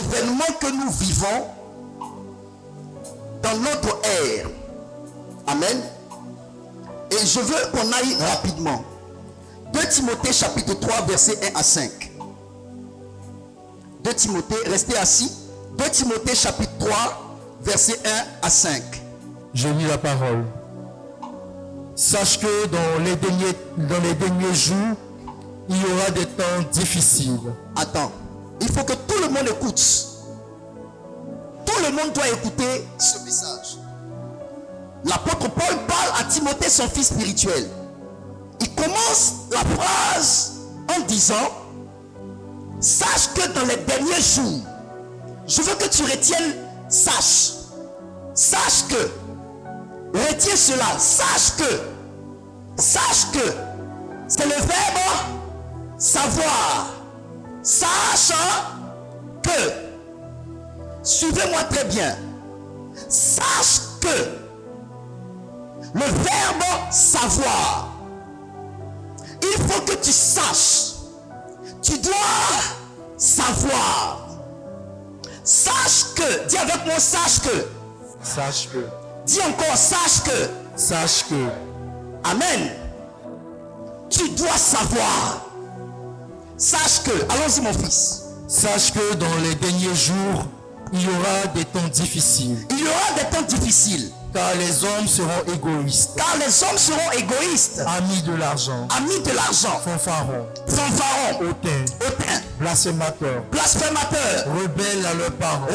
événements que nous vivons dans notre ère. Amen. Et je veux qu'on aille rapidement. 2 Timothée chapitre 3 verset 1 à 5. 2 Timothée, restez assis. 2 Timothée chapitre 3 verset 1 à 5. Je lis la parole. Sache que dans les derniers jours, il y aura des temps difficiles. Attends, il faut que tout le monde écoute. Tout le monde doit écouter ce message. L'apôtre Paul parle à Timothée, son fils spirituel. Il commence la phrase en disant: sache que dans les derniers jours, je veux que tu retiennes, sache que, retiens cela, sache que, c'est le verbe savoir, sache que, suivez-moi très bien, sache que, le verbe savoir, il faut que tu saches, tu dois savoir. Sache que, dis avec moi, sache que. Sache que. Dis encore, sache que. Sache que. Amen. Tu dois savoir. Sache que, allons-y mon fils. Sache que dans les derniers jours, il y aura des temps difficiles. Il y aura des temps difficiles. Car les hommes seront égoïstes. Car les hommes seront égoïstes. Amis de l'argent. Amis de l'argent. Fanfarons. Hautains. Blasphémateurs. Rebelles à leurs parents.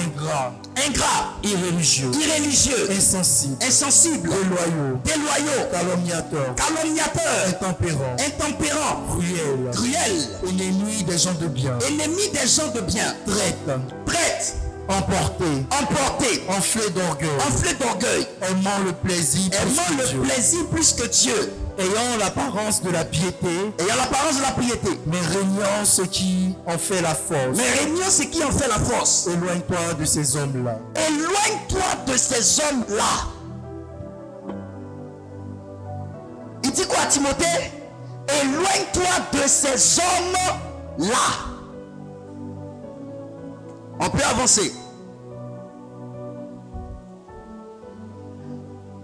Ingrats. Irréligieux. Insensibles. Déloyaux. Calomniateurs. Intempérants. Cruels. Ennemis des gens de bien. Traîtres. Emportés. Enflés d'orgueil. Aimant le plaisir plus que Dieu. Ayant l'apparence de la piété. Mais régnant ce qui en fait la force. Éloigne-toi de ces hommes-là. Il dit quoi à Timothée? Éloigne-toi de ces hommes-là. On peut avancer.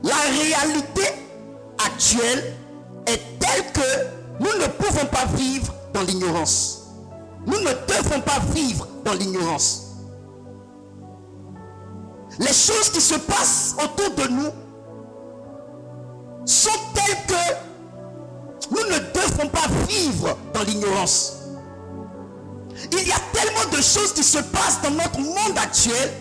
La réalité actuelle est telle que nous ne pouvons pas vivre dans l'ignorance. Nous ne devons pas vivre dans l'ignorance. Les choses qui se passent autour de nous sont telles que nous ne devons pas vivre dans l'ignorance. Il y a tellement de choses qui se passent dans notre monde actuel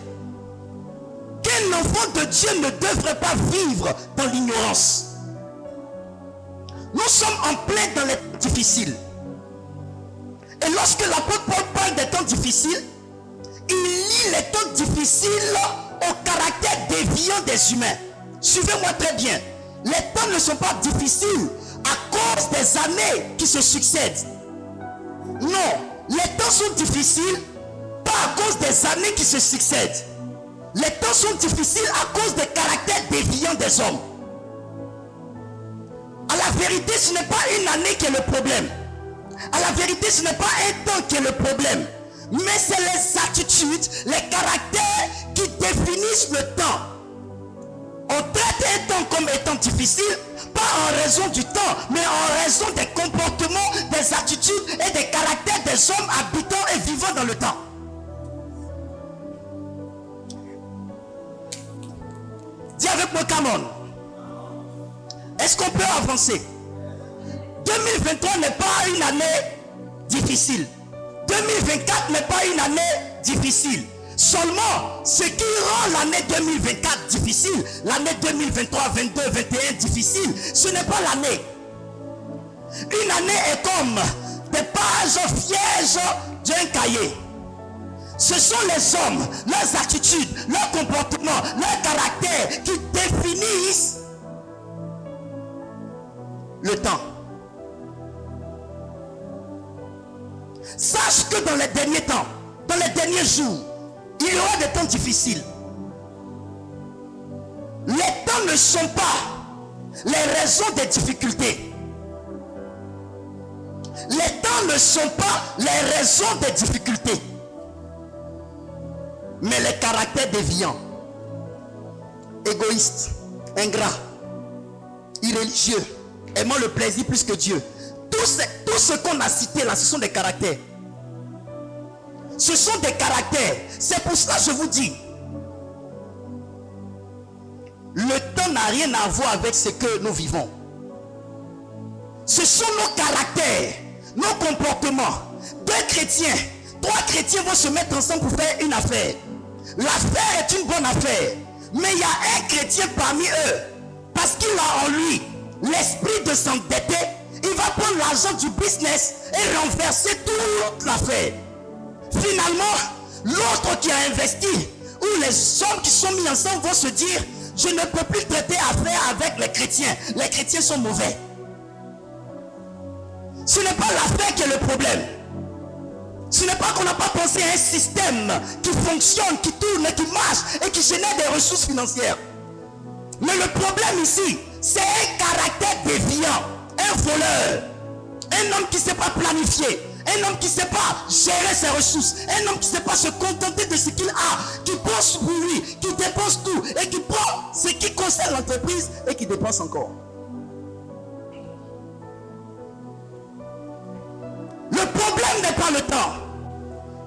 qu'un enfant de Dieu ne devrait pas vivre dans l'ignorance. Nous sommes en plein dans les temps difficiles. Et lorsque l'apôtre Paul parle des temps difficiles, il lie les temps difficiles au caractère déviant des humains. Suivez-moi très bien. Les temps ne sont pas difficiles à cause des années qui se succèdent. Non. Les temps sont difficiles pas à cause des années qui se succèdent. Les temps sont difficiles à cause des caractères déviants des hommes. À la vérité, ce n'est pas une année qui est le problème. À la vérité, ce n'est pas un temps qui est le problème. Mais c'est les attitudes, les caractères qui définissent le temps. On traite un temps comme étant difficile, pas en raison du temps, mais en raison des comportements, des attitudes et des caractères des hommes habitant et vivant dans le temps. Dis avec moi, come on. Est-ce qu'on peut avancer? 2023 n'est pas une année difficile. 2024 n'est pas une année difficile. Seulement, ce qui rend l'année 2024 difficile, l'année 2023, 22, 21 difficile, ce n'est pas l'année. Une année est comme des pages vierges d'un cahier. Ce sont les hommes, leurs attitudes, leurs comportements, leurs caractères qui définissent le temps. Sache que dans les derniers temps, dans les derniers jours, il y aura des temps difficiles. Les temps ne sont pas les raisons des difficultés. Les temps ne sont pas les raisons des difficultés. Mais les caractères déviants, égoïstes, ingrats, irréligieux, aimant le plaisir plus que Dieu, tout ce qu'on a cité là, ce sont des caractères. Ce sont des caractères. C'est pour cela que je vous dis, le temps n'a rien à voir avec ce que nous vivons. Ce sont nos caractères, nos comportements. 2 chrétiens, 3 chrétiens vont se mettre ensemble pour faire une affaire. L'affaire est une bonne affaire. Mais il y a un chrétien parmi eux, parce qu'il a en lui l'esprit de s'endetter, il va prendre l'argent du business et renverser toute l'affaire. Finalement, l'autre qui a investi, ou les hommes qui sont mis ensemble vont se dire, je ne peux plus traiter affaire avec les chrétiens. Les chrétiens sont mauvais. Ce n'est pas l'affaire qui est le problème. Ce n'est pas qu'on n'a pas pensé à un système qui fonctionne, qui tourne, qui marche et qui génère des ressources financières. Mais le problème ici, c'est un caractère déviant, un voleur, un homme qui ne sait pas planifier, un homme qui ne sait pas gérer ses ressources, un homme qui ne sait pas se contenter de ce qu'il a, qui pense pour lui, qui dépense tout et qui prend ce qui concerne l'entreprise et qui dépense encore. Le problème n'est pas le temps.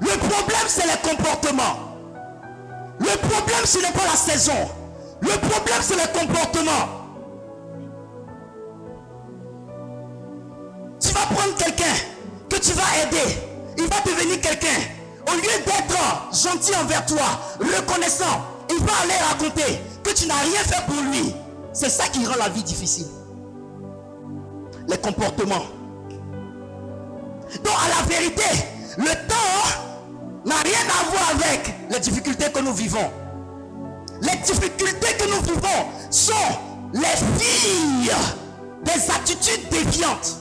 Le problème, c'est les comportements. Le problème, ce n'est pas la saison. Le problème, c'est les comportements. Tu vas prendre quelqu'un que tu vas aider. Il va devenir quelqu'un. Au lieu d'être gentil envers toi, reconnaissant, il va aller raconter que tu n'as rien fait pour lui. C'est ça qui rend la vie difficile. Les comportements. Donc, à la vérité, le temps n'a rien à voir avec les difficultés que nous vivons. Les difficultés que nous vivons sont les filles des attitudes déviantes,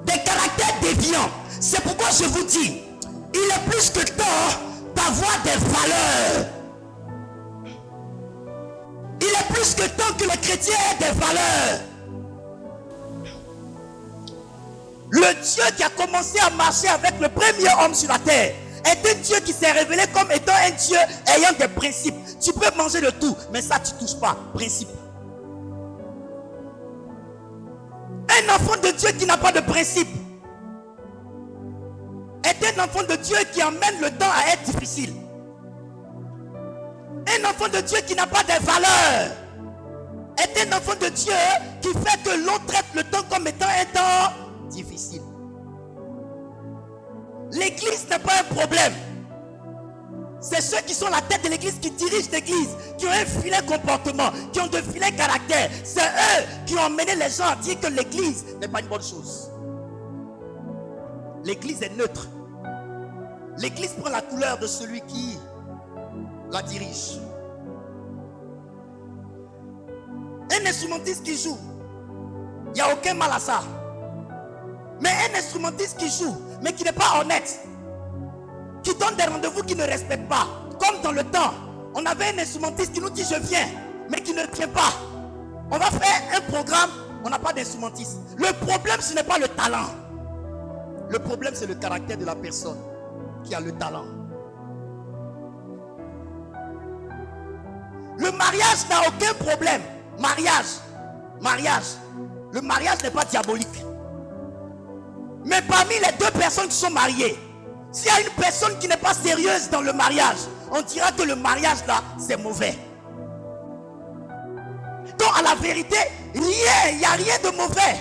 des caractères déviants. C'est pourquoi je vous dis, il est plus que temps d'avoir des valeurs. Il est plus que temps que les chrétiens aient des valeurs. Le Dieu qui a commencé à marcher avec le premier homme sur la terre est un Dieu qui s'est révélé comme étant un Dieu ayant des principes. Tu peux manger de tout, mais ça tu ne touches pas. Principe. Un enfant de Dieu qui n'a pas de principe est un enfant de Dieu qui emmène le temps à être difficile. Un enfant de Dieu qui n'a pas de valeur est un enfant de Dieu qui fait que l'on traite le temps comme étant un temps difficile. L'église n'est pas un problème. C'est ceux qui sont la tête de l'église, qui dirigent l'église, qui ont un filet comportement, qui ont de filets caractère. C'est eux qui ont amené les gens à dire que l'église n'est pas une bonne chose. L'église est neutre. L'église prend la couleur de celui qui la dirige. Un instrumentiste qui joue, il n'y a aucun mal à ça. Mais un instrumentiste qui joue, mais qui n'est pas honnête, qui donne des rendez-vous qui ne respecte pas, comme dans le temps, on avait un instrumentiste qui nous dit je viens, mais qui ne vient pas. On va faire un programme, on n'a pas d'instrumentiste. Le problème, ce n'est pas le talent. Le problème, c'est le caractère de la personne qui a le talent. Le mariage n'a aucun problème. Mariage. Le mariage n'est pas diabolique. Mais parmi les deux personnes qui sont mariées, s'il y a une personne qui n'est pas sérieuse dans le mariage, on dira que le mariage là, c'est mauvais. Donc à la vérité, il n'y a rien de mauvais.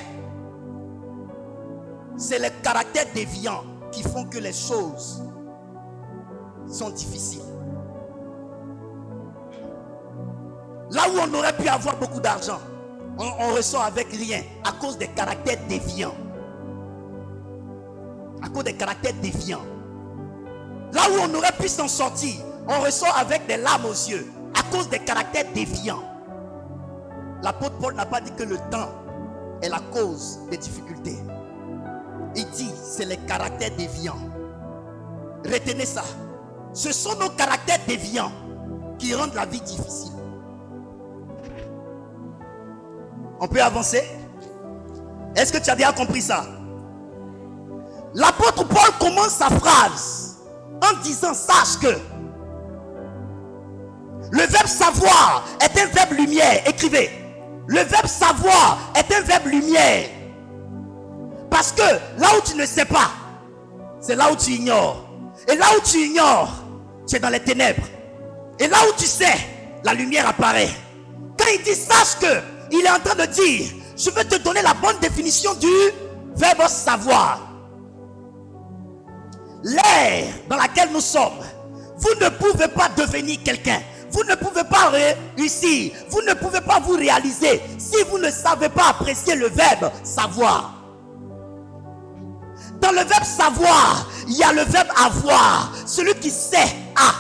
C'est les caractères déviants qui font que les choses sont difficiles. Là où on aurait pu avoir beaucoup d'argent, on ressort avec rien à cause des caractères déviants. À cause des caractères déviants. Là où on aurait pu s'en sortir, on ressort avec des larmes aux yeux à cause des caractères déviants. L'apôtre Paul n'a pas dit que le temps est la cause des difficultés. Il dit c'est les caractères déviants. Retenez ça. Ce sont nos caractères déviants qui rendent la vie difficile. On peut avancer? Est-ce que tu as bien compris ça? L'apôtre Paul commence sa phrase en disant sache que Le verbe savoir est un verbe lumière. Écrivez. Le verbe savoir est un verbe lumière. Parce que là où tu ne sais pas, c'est là où tu ignores. Et là où tu ignores, tu es dans les ténèbres. Et là où tu sais, la lumière apparaît. Quand il dit sache que, il est en train de dire, je vais te donner la bonne définition du verbe savoir. L'ère dans laquelle nous sommes, vous ne pouvez pas devenir quelqu'un. Vous ne pouvez pas réussir. Vous ne pouvez pas vous réaliser si vous ne savez pas apprécier le verbe savoir. Dans le verbe savoir, il y a le verbe avoir. Celui qui sait a.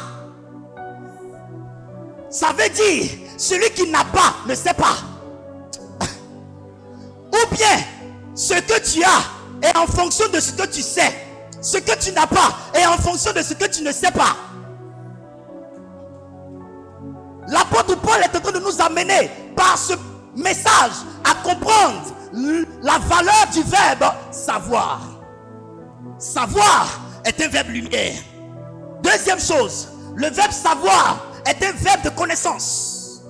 Ça veut dire, celui qui n'a pas ne sait pas. Ou bien, ce que tu as est en fonction de ce que tu sais. Ce que tu n'as pas est en fonction de ce que tu ne sais pas. L'apôtre Paul est en train de nous amener par ce message à comprendre la valeur du verbe savoir. Savoir est un verbe lumière. Deuxième chose, le verbe savoir est un verbe de connaissance.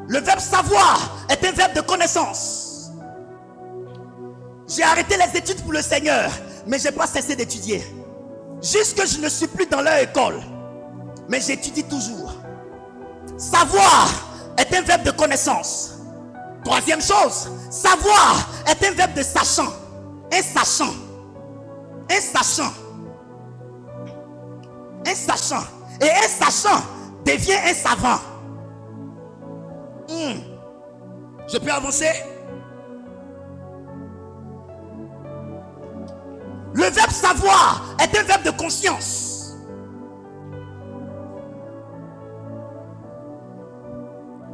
Le verbe savoir est un verbe de connaissance. J'ai arrêté les études pour le Seigneur, mais je n'ai pas cessé d'étudier. Jusque je ne suis plus dans leur école, mais j'étudie toujours. Savoir est un verbe de connaissance. Troisième chose, savoir est un verbe de sachant. Un sachant. Un sachant. Un sachant. Et un sachant devient un savant. Je peux avancer? Le verbe savoir est un verbe de conscience.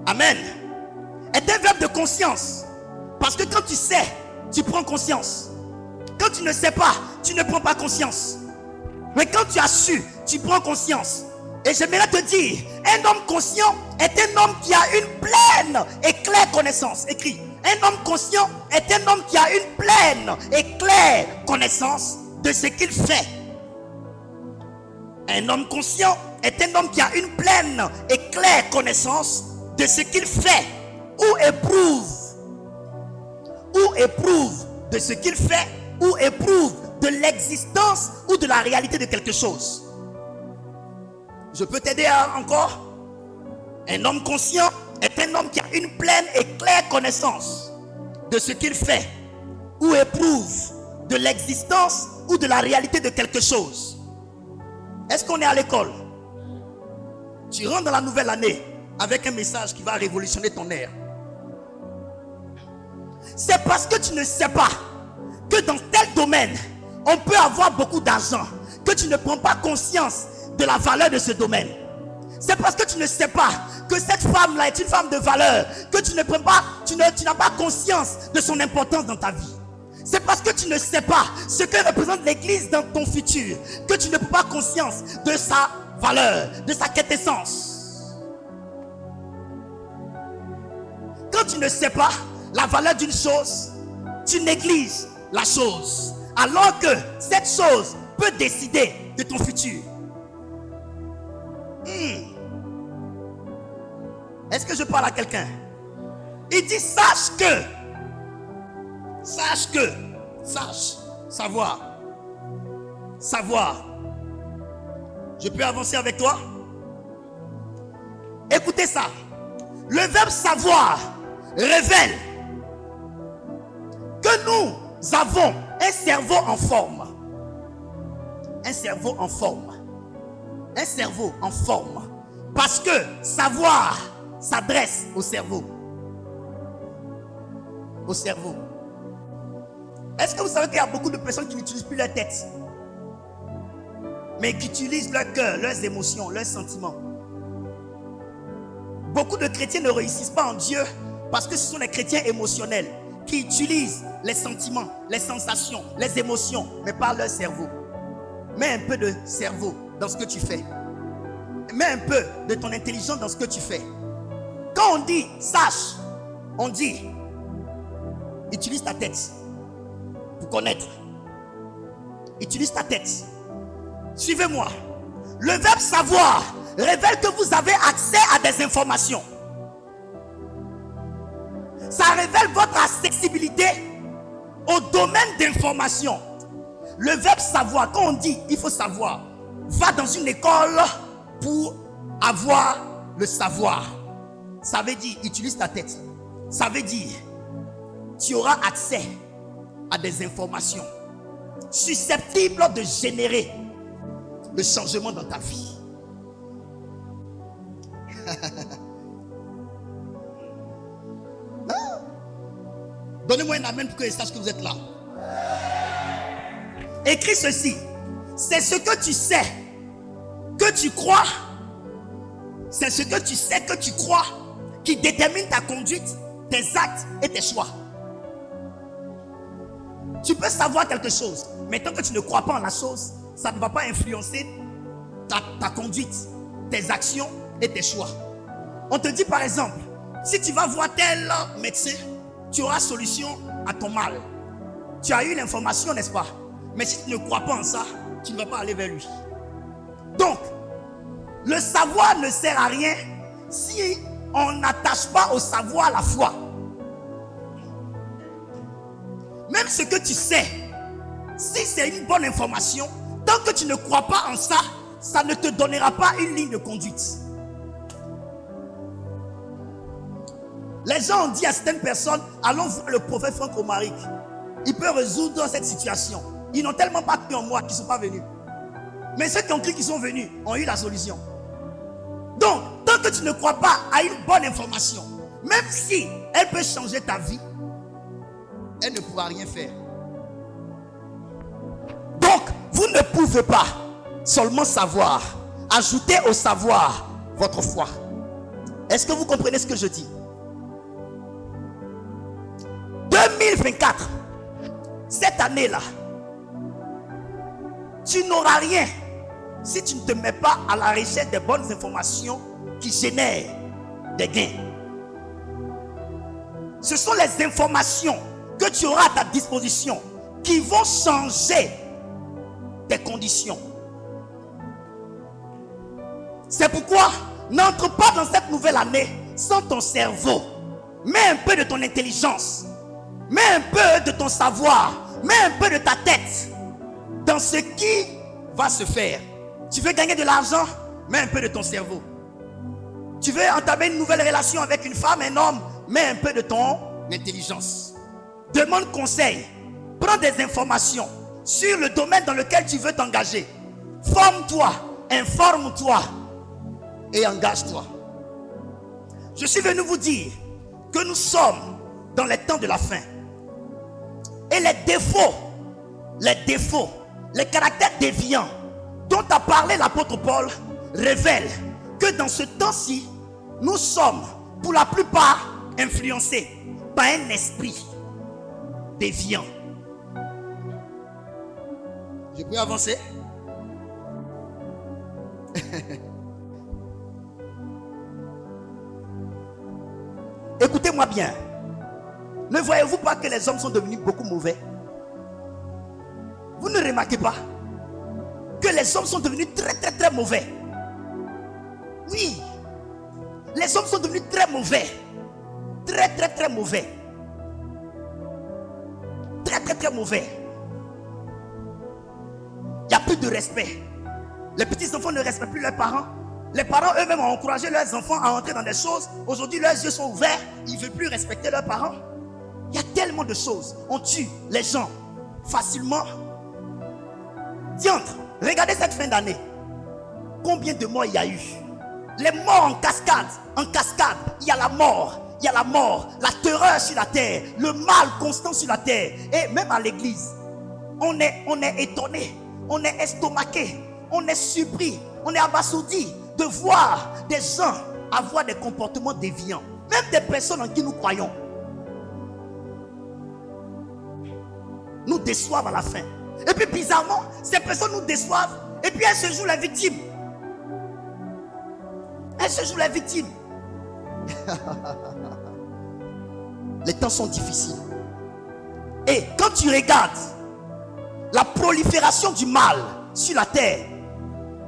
Amen. Est un verbe de conscience. Parce que quand tu sais, tu prends conscience. Quand tu ne sais pas, tu ne prends pas conscience. Mais quand tu as su, tu prends conscience. Et j'aimerais te dire, un homme conscient est un homme qui a une pleine et claire connaissance. Écrit, un homme conscient est un homme qui a une pleine et claire connaissance de ce qu'il fait. Un homme conscient est un homme qui a une pleine et claire connaissance de ce qu'il fait ou éprouve de ce qu'il fait ou éprouve de l'existence ou de la réalité de quelque chose. Je peux t'aider encore? Un homme conscient est un homme qui a une pleine et claire connaissance de ce qu'il fait ou éprouve de l'existence ou de la réalité de quelque chose. Est-ce qu'on est à l'école? Tu rentres dans la nouvelle année avec un message qui va révolutionner ton ère. C'est parce que tu ne sais pas que dans tel domaine, on peut avoir beaucoup d'argent, que tu ne prends pas conscience de la valeur de ce domaine. C'est parce que tu ne sais pas que cette femme-là est une femme de valeur, que tu n'as pas conscience de son importance dans ta vie. C'est parce que tu ne sais pas ce que représente l'église dans ton futur, que tu ne prends pas conscience de sa valeur, de sa quintessence. Quand tu ne sais pas la valeur d'une chose, tu négliges la chose, alors que cette chose peut décider de ton futur. Est-ce que je parle à quelqu'un? Il dit sache que, savoir. Je peux avancer avec toi? Écoutez ça. Le verbe savoir révèle que nous avons un cerveau en forme. Un cerveau en forme. Un cerveau en forme. Parce que savoir s'adresse au cerveau. Au cerveau. Est-ce que vous savez qu'il y a beaucoup de personnes qui n'utilisent plus leur tête, mais qui utilisent leur cœur, leurs émotions, leurs sentiments? Beaucoup de chrétiens ne réussissent pas en Dieu parce que ce sont des chrétiens émotionnels qui utilisent les sentiments, les sensations, les émotions, mais pas leur cerveau. Mets un peu de cerveau dans ce que tu fais. Mets un peu de ton intelligence dans ce que tu fais. Quand on dit sache, on dit utilise ta tête pour connaître. Utilise ta tête. Suivez-moi. Le verbe savoir révèle que vous avez accès à des informations. Ça révèle votre accessibilité au domaine d'information. Le verbe savoir, quand on dit il faut savoir, va dans une école pour avoir le savoir. Ça veut dire, utilise ta tête. Ça veut dire, tu auras accès à des informations susceptibles de générer le changement dans ta vie. Donnez-moi un amen pour que je sache que vous êtes là. Écris ceci. C'est ce que tu sais, que tu crois. C'est ce que tu sais, que tu crois, qui détermine ta conduite, tes actes et tes choix. Tu peux savoir quelque chose, mais tant que tu ne crois pas en la chose, ça ne va pas influencer ta conduite, tes actions et tes choix. On te dit par exemple, si tu vas voir tel médecin, tu auras solution à ton mal. Tu as eu l'information, n'est-ce pas? Mais si tu ne crois pas en ça, tu ne vas pas aller vers lui. Donc, le savoir ne sert à rien si on n'attache pas au savoir la foi. Même ce que tu sais, si c'est une bonne information, tant que tu ne crois pas en ça, ça ne te donnera pas une ligne de conduite. Les gens ont dit à certaines personnes, allons voir le prophète Franck Romaric. Il peut résoudre cette situation. Ils n'ont tellement pas cru en moi qu'ils ne sont pas venus. Mais ceux qui ont cru qu'ils sont venus ont eu la solution. Donc, tant que tu ne crois pas à une bonne information, même si elle peut changer ta vie, elle ne pourra rien faire. Donc, vous ne pouvez pas seulement savoir. Ajoutez au savoir votre foi. Est-ce que vous comprenez ce que je dis? 2024, cette année-là, tu n'auras rien si tu ne te mets pas à la recherche des bonnes informations qui génèrent des gains. Ce sont les informations que tu auras à ta disposition qui vont changer tes conditions. C'est pourquoi n'entre pas dans cette nouvelle année sans ton cerveau. Mets un peu de ton intelligence, mets un peu de ton savoir, mets un peu de ta tête dans ce qui va se faire. Tu veux gagner de l'argent? Mets un peu de ton cerveau. Tu veux entamer une nouvelle relation avec une femme, un homme? Mets un peu de ton intelligence. Demande conseil. Prends des informations sur le domaine dans lequel tu veux t'engager. Forme-toi, informe-toi et engage-toi. Je suis venu vous dire que nous sommes dans les temps de la fin. Et les défauts, les caractères déviants dont a parlé l'apôtre Paul révèlent que dans ce temps-ci, nous sommes pour la plupart influencés par un esprit déviant. Je peux avancer? Écoutez-moi bien. Ne voyez-vous pas que les hommes sont devenus beaucoup mauvais? Vous ne remarquez pas que les hommes sont devenus très mauvais? Oui. Les hommes sont devenus très mauvais. Très mauvais. Très mauvais. Il n'y a plus de respect. Les petits enfants ne respectent plus leurs parents. Les parents eux-mêmes ont encouragé leurs enfants à entrer dans des choses. Aujourd'hui, leurs yeux sont ouverts. Ils ne veulent plus respecter leurs parents. Il y a tellement de choses. On tue les gens facilement. Diantre, regardez cette fin d'année. Combien de morts il y a eu? Les morts en cascade. En cascade, il y a la mort. Il y a la mort, la terreur sur la terre, le mal constant sur la terre. Et même à l'église, on est étonné, on est estomaqué, on est surpris, on est abasourdi de voir des gens avoir des comportements déviants. Même des personnes en qui nous croyons nous déçoivent à la fin. Et puis bizarrement, ces personnes nous déçoivent et puis elles se jouent la victime. Elles se jouent la victime. Les temps sont difficiles. Et quand tu regardes la prolifération du mal sur la terre,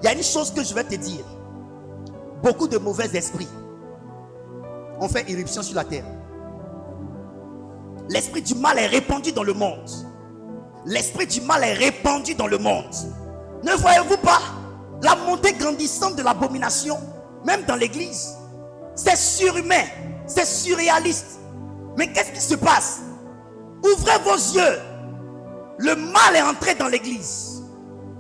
Il y a une chose que je vais te dire. Beaucoup de mauvais esprits ont fait irruption sur la terre. L'esprit du mal est répandu dans le monde. L'esprit du mal est répandu dans le monde. Ne voyez-vous pas la montée grandissante de l'abomination, même dans l'église? C'est surhumain, c'est surréaliste. Mais qu'est-ce qui se passe? Ouvrez vos yeux. Le mal est entré dans l'église.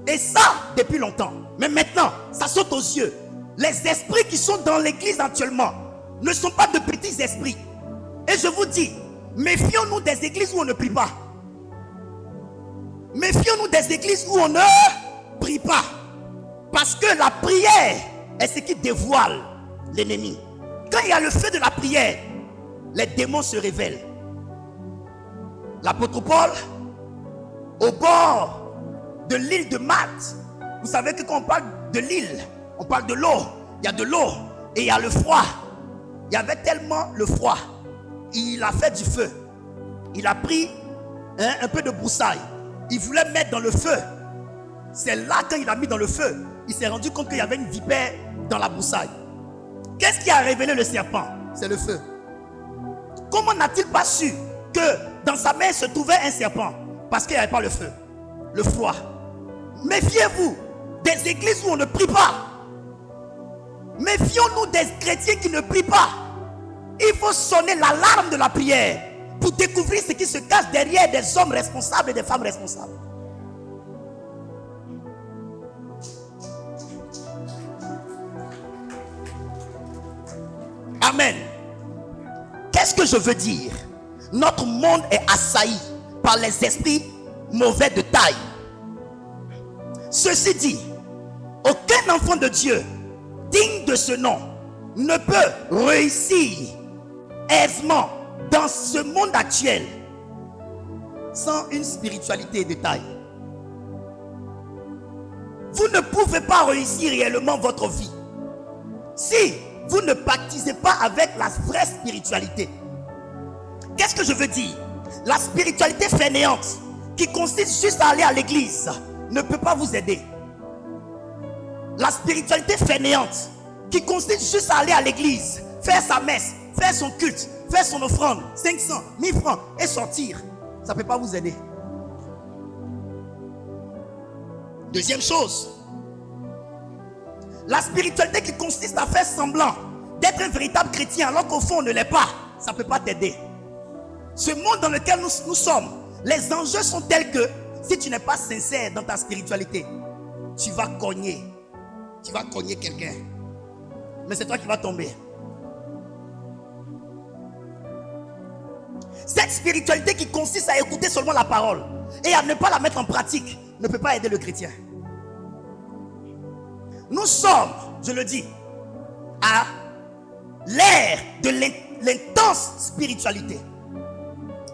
Et ça, depuis longtemps. Mais maintenant, ça saute aux yeux. Les esprits qui sont dans l'église actuellement ne sont pas de petits esprits. Et je vous dis, méfions-nous des églises où on ne prie pas. Méfions-nous des églises où on ne prie pas. Parce que la prière est ce qui dévoile l'ennemi. Quand il y a le feu de la prière, les démons se révèlent. L'apôtre Paul, au bord de l'île de Malte, vous savez que quand on parle de l'île, on parle de l'eau. Il y a de l'eau et il y a le froid. Il y avait tellement le froid. Il a fait du feu. Il a pris un peu de broussaille. Il voulait mettre dans le feu. C'est là, quand il a mis dans le feu, il s'est rendu compte qu'il y avait une vipère dans la broussaille. Qu'est-ce qui a révélé le serpent? C'est le feu. Comment n'a-t-il pas su que dans sa main se trouvait un serpent? Parce qu'il n'y avait pas le feu, le froid. Méfiez-vous des églises où on ne prie pas. Méfions-nous des chrétiens qui ne prient pas. Il faut sonner l'alarme de la prière pour découvrir ce qui se cache derrière des hommes responsables et des femmes responsables. Amen. Qu'est-ce que je veux dire? Notre monde est assailli par les esprits mauvais de taille. Ceci dit, aucun enfant de Dieu digne de ce nom ne peut réussir aisément dans ce monde actuel sans une spiritualité de taille. Vous ne pouvez pas réussir réellement votre vie si vous ne baptisez pas avec la vraie spiritualité. Qu'est-ce que je veux dire? La spiritualité fainéante qui consiste juste à aller à l'église ne peut pas vous aider. La spiritualité fainéante qui consiste juste à aller à l'église, faire sa messe, faire son culte, faire son offrande, 500, 1000 francs et sortir, ça ne peut pas vous aider. Deuxième chose, la spiritualité qui consiste à faire semblant d'être un véritable chrétien alors qu'au fond on ne l'est pas, ça ne peut pas t'aider. Ce monde dans lequel nous sommes, les enjeux sont tels que si tu n'es pas sincère dans ta spiritualité, tu vas cogner. Tu vas cogner quelqu'un. Mais c'est toi qui vas tomber. Cette spiritualité qui consiste à écouter seulement la parole et à ne pas la mettre en pratique ne peut pas aider le chrétien. Nous sommes, je le dis, à l'ère de l'intense spiritualité.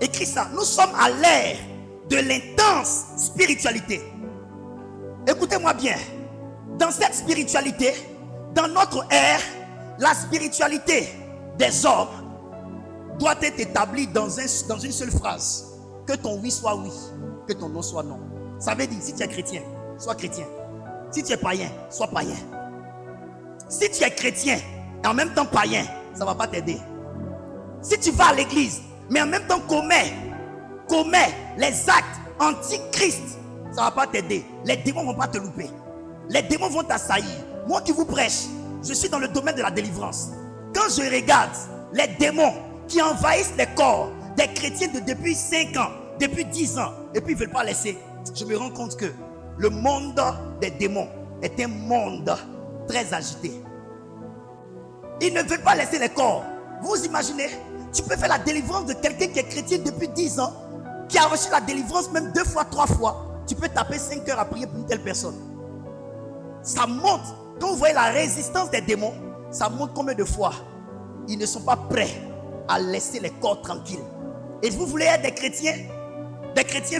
Écris ça. Nous sommes à l'ère de l'intense spiritualité. Écoutez-moi bien. Dans cette spiritualité, dans notre ère, la spiritualité des hommes doit être établie dans une seule phrase. Que ton oui soit oui, que ton non soit non. Ça veut dire, si tu es chrétien, sois chrétien. Si tu es païen, sois païen. Si tu es chrétien et en même temps païen, ça ne va pas t'aider. Si tu vas à l'église, mais en même temps commets les actes anti-Christ, ça ne va pas t'aider. Les démons ne vont pas te louper. Les démons vont t'assaillir. Moi qui vous prêche, je suis dans le domaine de la délivrance. Quand je regarde les démons qui envahissent les corps des chrétiens depuis 5 ans, depuis 10 ans, et puis ils ne veulent pas laisser, je me rends compte que le monde des démons est un monde très agité. Ils ne veulent pas laisser les corps. Vous imaginez, tu peux faire la délivrance de quelqu'un qui est chrétien depuis 10 ans, qui a reçu la délivrance même 2 fois, 3 fois. Tu peux taper 5 heures à prier pour une telle personne. Ça montre, quand vous voyez la résistance des démons, ça montre combien de fois ils ne sont pas prêts à laisser les corps tranquilles. Et vous voulez être des chrétiens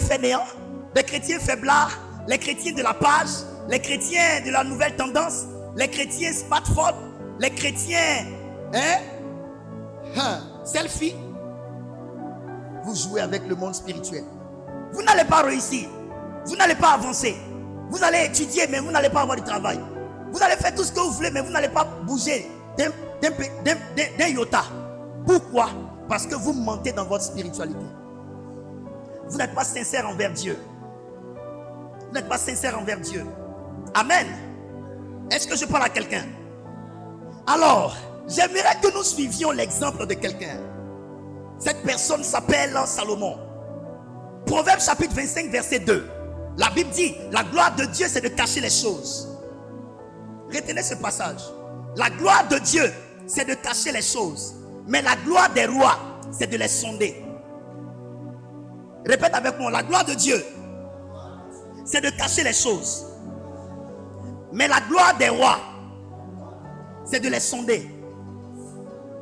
fainéants, des chrétiens faiblards, les chrétiens de la page, les chrétiens de la nouvelle tendance, les chrétiens smartphone, les chrétiens selfie. Vous jouez avec le monde spirituel. Vous n'allez pas réussir. Vous n'allez pas avancer. Vous allez étudier, mais vous n'allez pas avoir du travail. Vous allez faire tout ce que vous voulez, mais vous n'allez pas bouger d'un iota. Pourquoi? Parce que vous mentez dans votre spiritualité. Vous n'êtes pas sincère envers Dieu. Vous n'êtes pas sincère envers Dieu. Amen. Est-ce que je parle à quelqu'un? Alors, j'aimerais que nous suivions l'exemple de quelqu'un. Cette personne s'appelle Salomon. Proverbe chapitre 25 verset 2. La Bible dit, la gloire de Dieu c'est de cacher les choses. Retenez ce passage. La gloire de Dieu c'est de cacher les choses. Mais la gloire des rois c'est de les sonder. Répète avec moi, la gloire de Dieu c'est de cacher les choses. Mais la gloire des rois c'est de les sonder.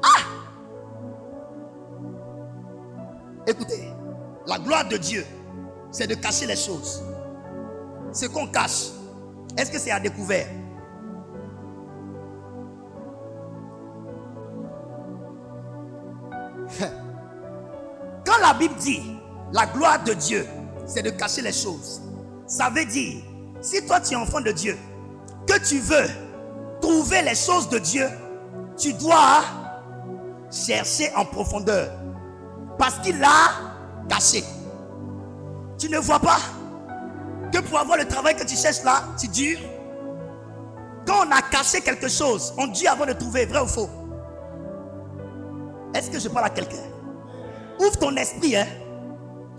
Ah! Écoutez, la gloire de Dieu c'est de cacher les choses. Ce qu'on cache, est-ce que c'est à découvert? Quand la Bible dit la gloire de Dieu c'est de cacher les choses, ça veut dire, si toi tu es enfant de Dieu, que tu veux trouver les choses de Dieu, tu dois chercher en profondeur, parce qu'il l'a caché. Tu ne vois pas que pour avoir le travail que tu cherches là, tu dures? Quand on a caché quelque chose, on dure avant de trouver, vrai ou faux? Est-ce que je parle à quelqu'un? Ouvre ton esprit, hein?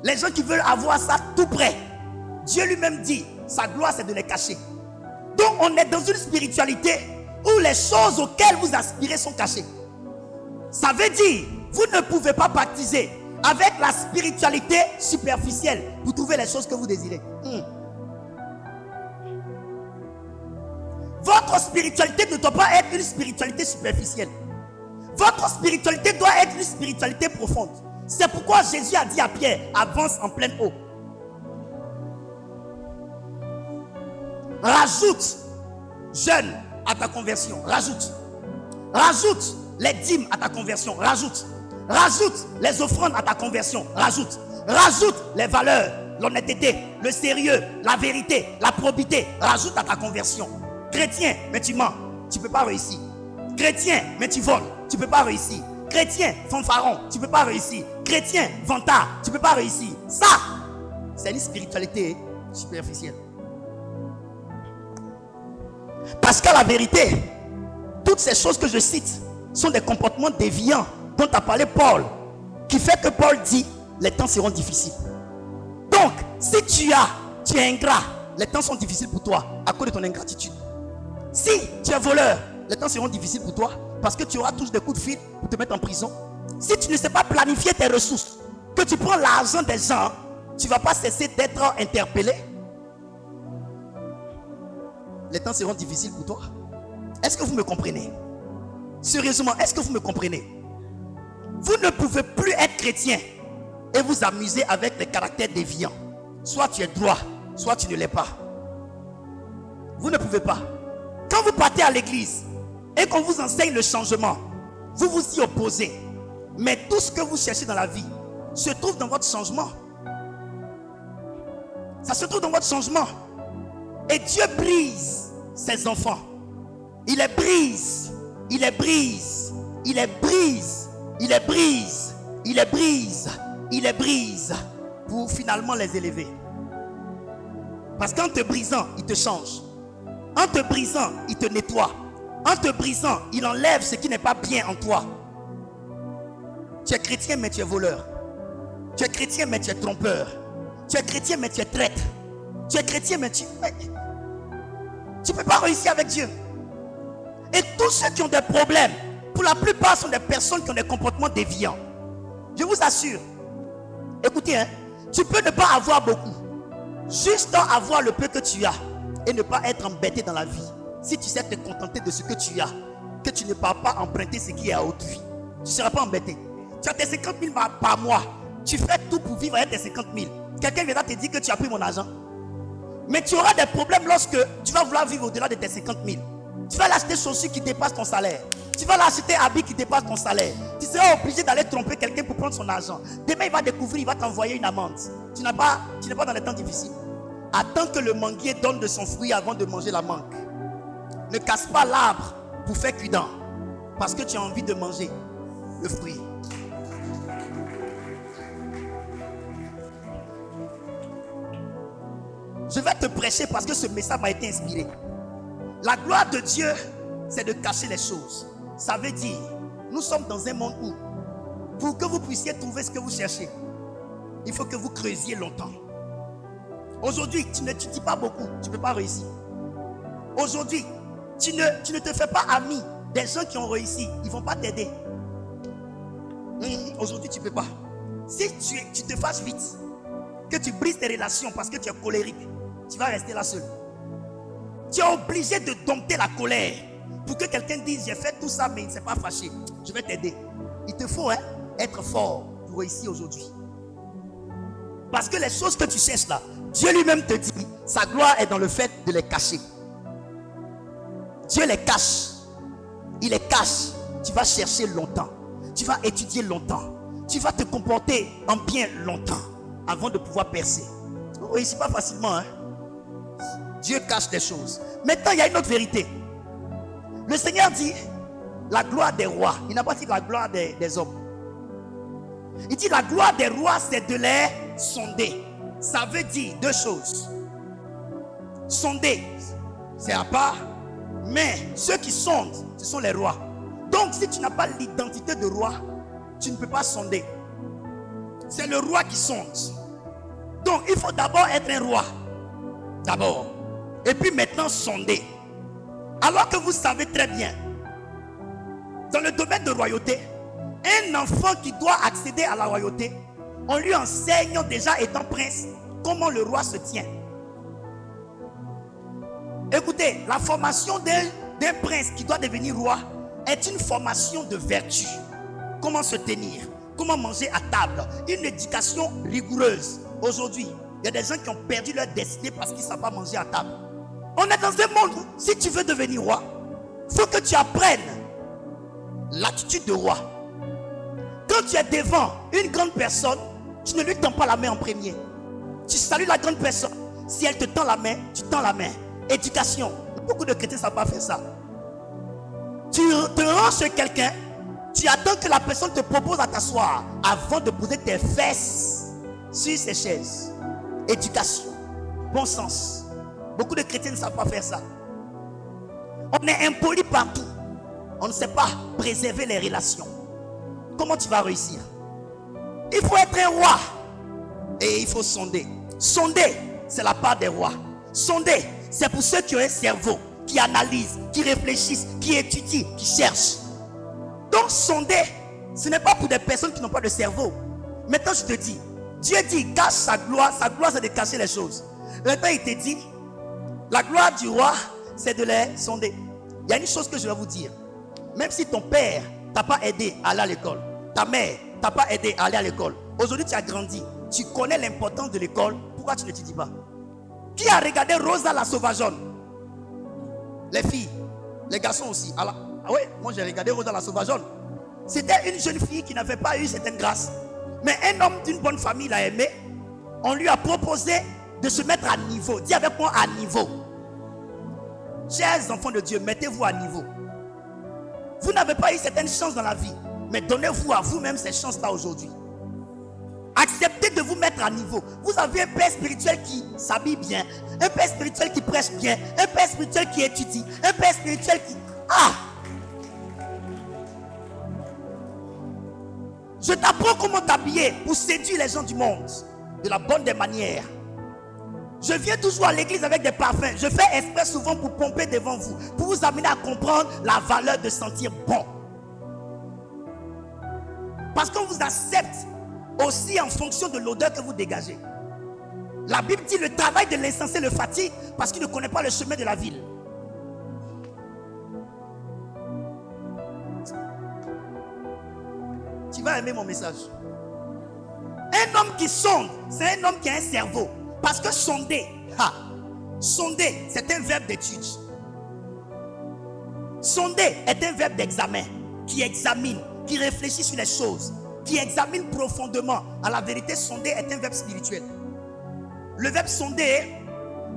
Les gens qui veulent avoir ça tout près, Dieu lui-même dit, sa gloire c'est de les cacher. Donc on est dans une spiritualité où les choses auxquelles vous aspirez sont cachées. Ça veut dire, vous ne pouvez pas baptiser avec la spiritualité superficielle pour trouver les choses que vous désirez. Votre spiritualité ne doit pas être une spiritualité superficielle. Votre spiritualité doit être une spiritualité profonde. C'est pourquoi Jésus a dit à Pierre, avance en pleine eau. Rajoute jeûne à ta conversion. Rajoute les dîmes à ta conversion. Rajoute les offrandes à ta conversion. Rajoute les valeurs, l'honnêteté, le sérieux, la vérité, la probité. Rajoute à ta conversion. Chrétien, mais tu mens, tu ne peux pas réussir. Chrétien, mais tu voles, tu ne peux pas réussir. Chrétien, fanfaron, tu ne peux pas réussir. Chrétien, vantard, tu ne peux pas réussir. Ça, c'est une spiritualité superficielle. Parce qu'à la vérité, toutes ces choses que je cite sont des comportements déviants dont a parlé Paul, qui fait que Paul dit, les temps seront difficiles. Donc, si tu es ingrat, les temps sont difficiles pour toi à cause de ton ingratitude. Si tu es voleur, les temps seront difficiles pour toi parce que tu auras tous des coups de fil pour te mettre en prison. Si tu ne sais pas planifier tes ressources, que tu prends l'argent des gens, tu ne vas pas cesser d'être interpellé. Les temps seront difficiles pour toi. Est-ce que vous me comprenez? Sérieusement, est-ce que vous me comprenez? Vous ne pouvez plus être chrétien et vous amuser avec les caractères déviants. Soit tu es droit, soit tu ne l'es pas. Vous ne pouvez pas. Quand vous partez à l'église et qu'on vous enseigne le changement, vous vous y opposez. Mais tout ce que vous cherchez dans la vie se trouve dans votre changement. Ça se trouve dans votre changement. Et Dieu brise ses enfants. Il les brise. Il les brise. Il les brise. Il les brise. Il les brise. Il les brise. Pour finalement les élever. Parce qu'en te brisant, il te change. En te brisant, il te nettoie. En te brisant, il enlève ce qui n'est pas bien en toi. Tu es chrétien mais tu es voleur. Tu es chrétien mais tu es trompeur. Tu es chrétien mais tu es traître. Tu es chrétien mais tu ne peux pas réussir avec Dieu. Et tous ceux qui ont des problèmes, pour la plupart sont des personnes qui ont des comportements déviants. Je vous assure. Écoutez, hein, tu peux ne pas avoir beaucoup. Juste avoir le peu que tu as et ne pas être embêté dans la vie. Si tu sais te contenter de ce que tu as, que tu ne vas pas emprunter ce qui est à autrui, tu ne seras pas embêté. Tu as tes 50 000 par mois. Tu fais tout pour vivre avec tes 50 000. Quelqu'un viendra te dire que tu as pris mon argent. Mais tu auras des problèmes lorsque tu vas vouloir vivre au-delà de tes 50 000. Tu vas l'acheter chaussures qui dépassent ton salaire. Tu vas l'acheter habits qui dépassent ton salaire. Tu seras obligé d'aller tromper quelqu'un pour prendre son argent. Demain, il va découvrir, il va t'envoyer une amende. Tu n'es pas dans les temps difficiles. Attends que le manguier donne de son fruit avant de manger la mangue. Ne casse pas l'arbre pour faire cuidant, parce que tu as envie de manger le fruit. Je vais te prêcher parce que ce message m'a été inspiré. La gloire de Dieu, c'est de cacher les choses. Ça veut dire, nous sommes dans un monde où, pour que vous puissiez trouver ce que vous cherchez, il faut que vous creusiez longtemps. Aujourd'hui, tu n'étudies pas beaucoup, tu ne peux pas réussir. Aujourd'hui, tu ne te fais pas ami des gens qui ont réussi, ils ne vont pas t'aider. Aujourd'hui, tu ne peux pas. Si tu te fâches vite, que tu brises tes relations parce que tu es colérique, tu vas rester là seul. Tu es obligé de dompter la colère pour que quelqu'un dise j'ai fait tout ça mais il ne s'est pas fâché. Je vais t'aider. Il te faut être fort pour réussir aujourd'hui. Parce que les choses que tu cherches là, Dieu lui-même te dit, sa gloire est dans le fait de les cacher. Dieu les cache. Il les cache. Tu vas chercher longtemps. Tu vas étudier longtemps. Tu vas te comporter en bien longtemps avant de pouvoir percer. On ne réussit pas facilement. Dieu cache des choses. Maintenant, il y a une autre vérité. Le Seigneur dit la gloire des rois. Il n'a pas dit la gloire des hommes. Il dit la gloire des rois, c'est de les sonder. Ça veut dire deux choses. Sonder, c'est à part. Mais ceux qui sondent, ce sont les rois. Donc, si tu n'as pas l'identité de roi, tu ne peux pas sonder. C'est le roi qui sonde. Donc, il faut d'abord être un roi. D'abord. Et puis maintenant, sonder. Alors que vous savez très bien, dans le domaine de royauté, un enfant qui doit accéder à la royauté, on lui enseigne déjà étant prince comment le roi se tient. Écoutez, la formation d'un prince qui doit devenir roi est une formation de vertu. Comment se tenir, comment manger à table, une éducation rigoureuse. Aujourd'hui, il y a des gens qui ont perdu leur destinée parce qu'ils ne savent pas manger à table. On est dans un monde où, si tu veux devenir roi, il faut que tu apprennes l'attitude de roi. Quand tu es devant une grande personne, tu ne lui tends pas la main en premier. Tu salues la grande personne. Si elle te tend la main, tu tends la main. Éducation. Beaucoup de chrétiens ne savent pas faire ça. Tu te rends chez quelqu'un, tu attends que la personne te propose à t'asseoir avant de poser tes fesses sur ses chaises. Éducation. Bon sens. Beaucoup de chrétiens ne savent pas faire ça. On est impoli partout. On ne sait pas préserver les relations. Comment tu vas réussir? Il faut être un roi. Et il faut sonder. Sonder, c'est la part des rois. Sonder, c'est pour ceux qui ont un cerveau, qui analysent, qui réfléchissent, qui étudient, qui cherchent. Donc sonder, ce n'est pas pour des personnes qui n'ont pas de cerveau. Maintenant je te dis, Dieu dit cache sa gloire c'est de cacher les choses. Maintenant il te dit, la gloire du roi c'est de les sonder. Il y a une chose que je vais vous dire. Même si ton père t'a pas aidé à aller à l'école, ta mère t'a pas aidé à aller à l'école, aujourd'hui tu as grandi, tu connais l'importance de l'école, pourquoi tu n'étudies pas? Qui a regardé Rosa la sauvageonne? Les filles, les garçons aussi. Ah oui, moi j'ai regardé Rosa la sauvageonne. C'était une jeune fille qui n'avait pas eu certaines grâces. Mais un homme d'une bonne famille l'a aimé. On lui a proposé de se mettre à niveau. Dis avec moi, à niveau. Chers enfants de Dieu, mettez-vous à niveau. Vous n'avez pas eu certaines chances dans la vie, mais donnez-vous à vous-même ces chances-là aujourd'hui. Acceptez de vous mettre à niveau. Vous avez un père spirituel qui s'habille bien, un père spirituel qui prêche bien, un père spirituel qui étudie, un père spirituel qui... Je t'apprends comment t'habiller pour séduire les gens du monde de la bonne des manières. Je viens toujours à l'église avec des parfums. Je fais exprès souvent pour pomper devant vous, pour vous amener à comprendre la valeur de sentir bon. Parce qu'on vous accepte aussi en fonction de l'odeur que vous dégagez. La Bible dit le travail de l'insensé le fatigue parce qu'il ne connaît pas le chemin de la ville. Tu vas aimer mon message. Un homme qui sonde, c'est un homme qui a un cerveau. Parce que sonder, c'est un verbe d'étude. Sonder est un verbe d'examen qui examine, qui réfléchit sur les choses, qui examine profondément. En la vérité, sonder est un verbe spirituel. Le verbe sonder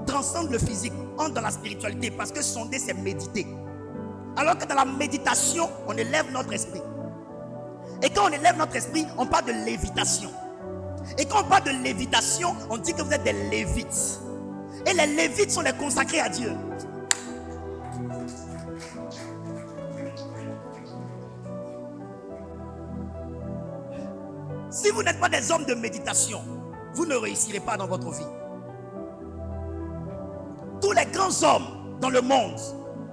transcende le physique. entre dans la spiritualité parce que sonder, c'est méditer. Alors que dans la méditation, on élève notre esprit. Et quand on élève notre esprit, on parle de lévitation. Et quand on parle de lévitation, on dit que vous êtes des lévites. Et les lévites sont les consacrés à Dieu. Si vous n'êtes pas des hommes de méditation, vous ne réussirez pas dans votre vie. Tous les grands hommes dans le monde,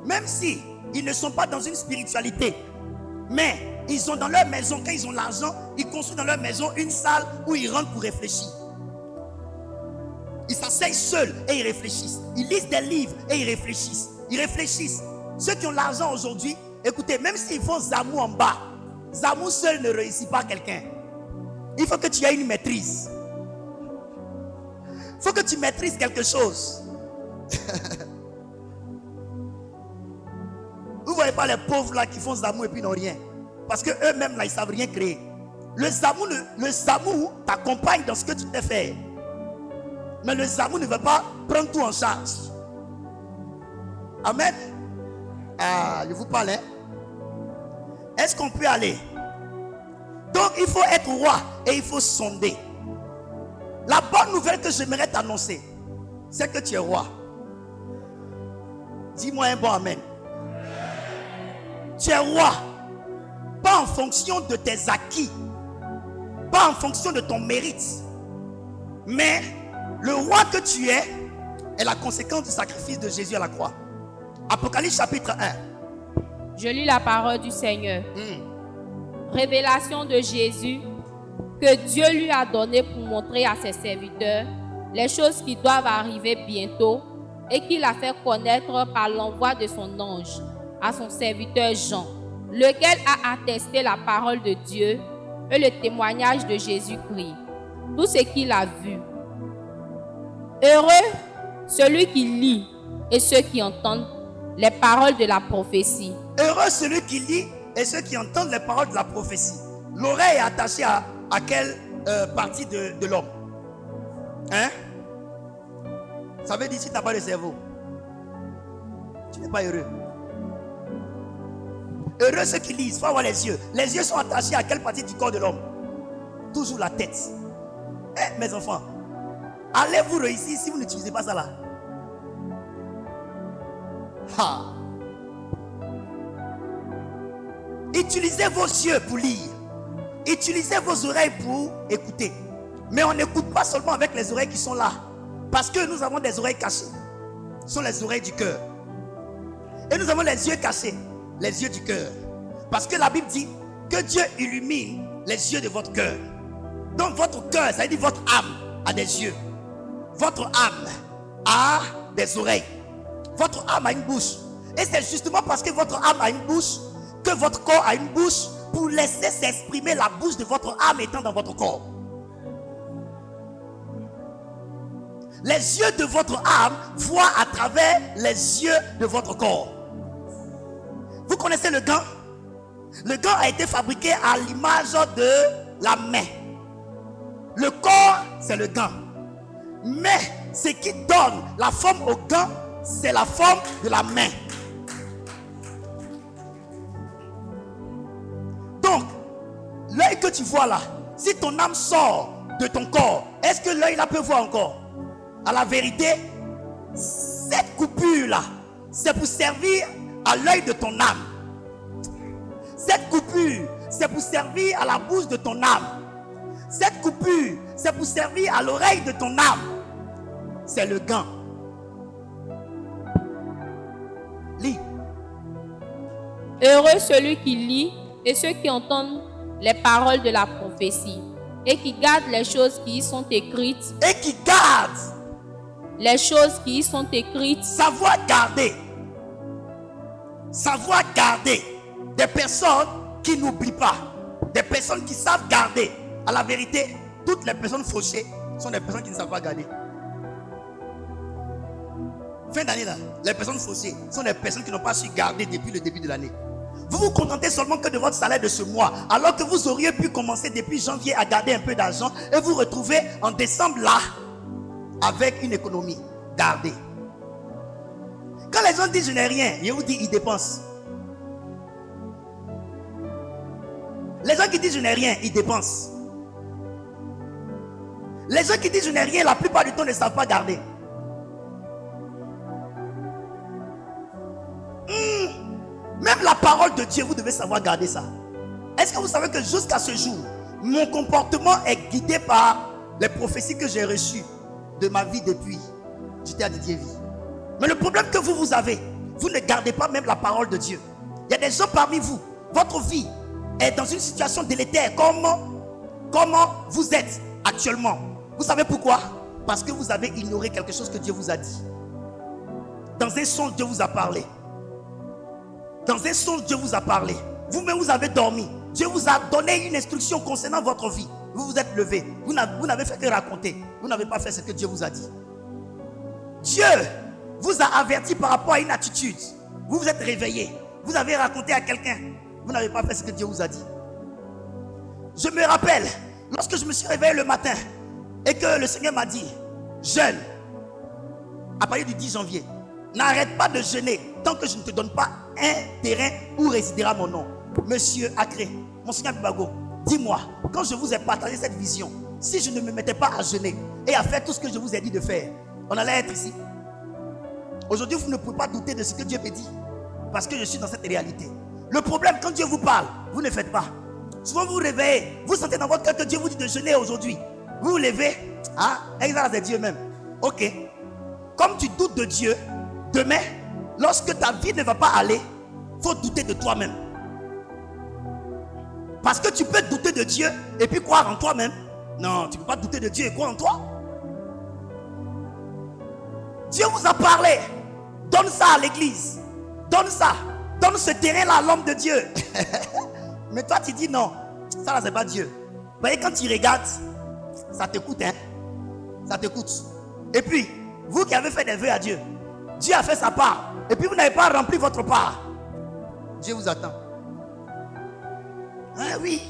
même si ils ne sont pas dans une spiritualité, mais ils sont dans leur maison, quand ils ont l'argent, ils construisent dans leur maison une salle où ils rentrent pour réfléchir. Ils s'asseyent seuls et ils réfléchissent. Ils lisent des livres et ils réfléchissent. Ils réfléchissent. Ceux qui ont l'argent aujourd'hui, écoutez, même s'ils font Zamou en bas, Zamou seul ne réussit pas quelqu'un. Il faut que tu aies une maîtrise. Il faut que tu maîtrises quelque chose. Vous ne voyez pas les pauvres là qui font Zamou et puis n'ont rien. Parce que eux-mêmes là, ils ne savent rien créer. Le Zamou t'accompagne dans ce que tu t'es fait. Mais le Zamou ne veut pas prendre tout en charge. Amen. Ah, je vous parle. Est-ce qu'on peut aller? Donc il faut être roi et il faut sonder. La bonne nouvelle que j'aimerais t'annoncer, c'est que tu es roi. Dis-moi un bon amen. Tu es roi. Pas en fonction de tes acquis, pas en fonction de ton mérite, mais le roi que tu es est la conséquence du sacrifice de Jésus à la croix. Apocalypse chapitre 1. Je lis la parole du Seigneur. Révélation de Jésus que Dieu lui a donné pour montrer à ses serviteurs les choses qui doivent arriver bientôt et qu'il a fait connaître par l'envoi de son ange à son serviteur Jean, lequel a attesté la parole de Dieu et le témoignage de Jésus-Christ, tout ce qu'il a vu. Heureux celui qui lit et ceux qui entendent les paroles de la prophétie. Heureux celui qui lit et ceux qui entendent les paroles de la prophétie. L'oreille est attachée à quelle partie de l'homme? Hein? Ça veut dire si tu n'as pas de cerveau, tu n'es pas heureux. Heureux ceux qui lisent, il faut avoir les yeux. Les yeux sont attachés à quelle partie du corps de l'homme? Toujours la tête. Mes enfants, allez-vous réussir si vous n'utilisez pas ça là? Ha. Utilisez vos yeux pour lire. Utilisez vos oreilles pour écouter. Mais on n'écoute pas seulement avec les oreilles qui sont là. Parce que nous avons des oreilles cachées. Ce sont les oreilles du cœur. Et nous avons les yeux cachés. Les yeux du cœur. Parce que la Bible dit que Dieu illumine les yeux de votre cœur. Donc votre cœur, ça veut dire votre âme a des yeux. Votre âme a des oreilles. Votre âme a une bouche. Et c'est justement parce que votre âme a une bouche que votre corps a une bouche pour laisser s'exprimer la bouche de votre âme étant dans votre corps. Les yeux de votre âme voient à travers les yeux de votre corps. Vous connaissez le gant? Le gant a été fabriqué à l'image de la main. Le corps, c'est le gant. Mais ce qui donne la forme au gant, c'est la forme de la main. Donc, l'œil que tu vois là, si ton âme sort de ton corps, est-ce que l'œil là peut voir encore? À la vérité, cette coupure là, c'est pour servir à l'œil de ton âme. Cette coupure, c'est pour servir à la bouche de ton âme. Cette coupure, c'est pour servir à l'oreille de ton âme. C'est le gant. Lis. Heureux celui qui lit et ceux qui entendent les paroles de la prophétie et qui gardent les choses qui y sont écrites. Et qui gardent les choses qui y sont écrites. Savoir garder. Savoir garder. Des personnes qui n'oublient pas. Des personnes qui savent garder. À la vérité, toutes les personnes fauchées sont des personnes qui ne savent pas garder. Fin d'année là, les personnes fauchées sont des personnes qui n'ont pas su garder depuis le début de l'année. Vous vous contentez seulement que de votre salaire de ce mois, alors que vous auriez pu commencer depuis janvier à garder un peu d'argent et vous retrouver en décembre là avec une économie. Gardez. Quand les gens disent je n'ai rien, je vous dis ils dépensent. Les gens qui disent je n'ai rien, ils dépensent. Les gens qui disent je n'ai rien, la plupart du temps ne savent pas garder. Même la parole de Dieu, vous devez savoir garder ça. Est-ce que vous savez que jusqu'à ce jour, mon comportement est guidé par les prophéties que j'ai reçues de ma vie depuis j'étais à Didier Vie. Mais le problème que vous avez, vous ne gardez pas même la parole de Dieu. Il y a des gens parmi vous, votre vie est dans une situation délétère. Comment vous êtes actuellement? Vous savez pourquoi? Parce que vous avez ignoré quelque chose que Dieu vous a dit. Dans un songe, Dieu vous a parlé. Dans un songe, Dieu vous a parlé. Vous-même, vous avez dormi. Dieu vous a donné une instruction concernant votre vie. Vous vous êtes levé. Vous n'avez fait que raconter. Vous n'avez pas fait ce que Dieu vous a dit. Dieu vous a averti par rapport à une attitude. Vous vous êtes réveillé. Vous avez raconté à quelqu'un. Vous n'avez pas fait ce que Dieu vous a dit. Je me rappelle, lorsque je me suis réveillé le matin et que le Seigneur m'a dit, jeûne, à partir du 10 janvier, n'arrête pas de jeûner tant que je ne te donne pas un terrain où résidera mon nom. Monsieur Acré, Monseigneur Bibago, dis-moi, quand je vous ai partagé cette vision, si je ne me mettais pas à jeûner et à faire tout ce que je vous ai dit de faire, on allait être ici. Aujourd'hui, vous ne pouvez pas douter de ce que Dieu me dit, parce que je suis dans cette réalité. Le problème, quand Dieu vous parle, vous ne faites pas. Souvent vous vous réveillez, vous sentez dans votre cœur que Dieu vous dit de jeûner aujourd'hui. Vous vous levez, exerce de Dieu même. Ok. Comme tu doutes de Dieu, demain, lorsque ta vie ne va pas aller, il faut douter de toi-même. Parce que tu peux douter de Dieu et puis croire en toi-même. Non, tu ne peux pas douter de Dieu et croire en toi. Dieu vous a parlé. Donne ça à l'église. Donne ça. Donne ce terrain-là à l'homme de Dieu. Mais toi, tu dis non. Ça, là, c'est pas Dieu. Vous voyez, quand tu regardes, ça te coûte, hein. Ça te coûte. Et puis, vous qui avez fait des vœux à Dieu, Dieu a fait sa part. Et puis, vous n'avez pas rempli votre part. Dieu vous attend. Ah oui.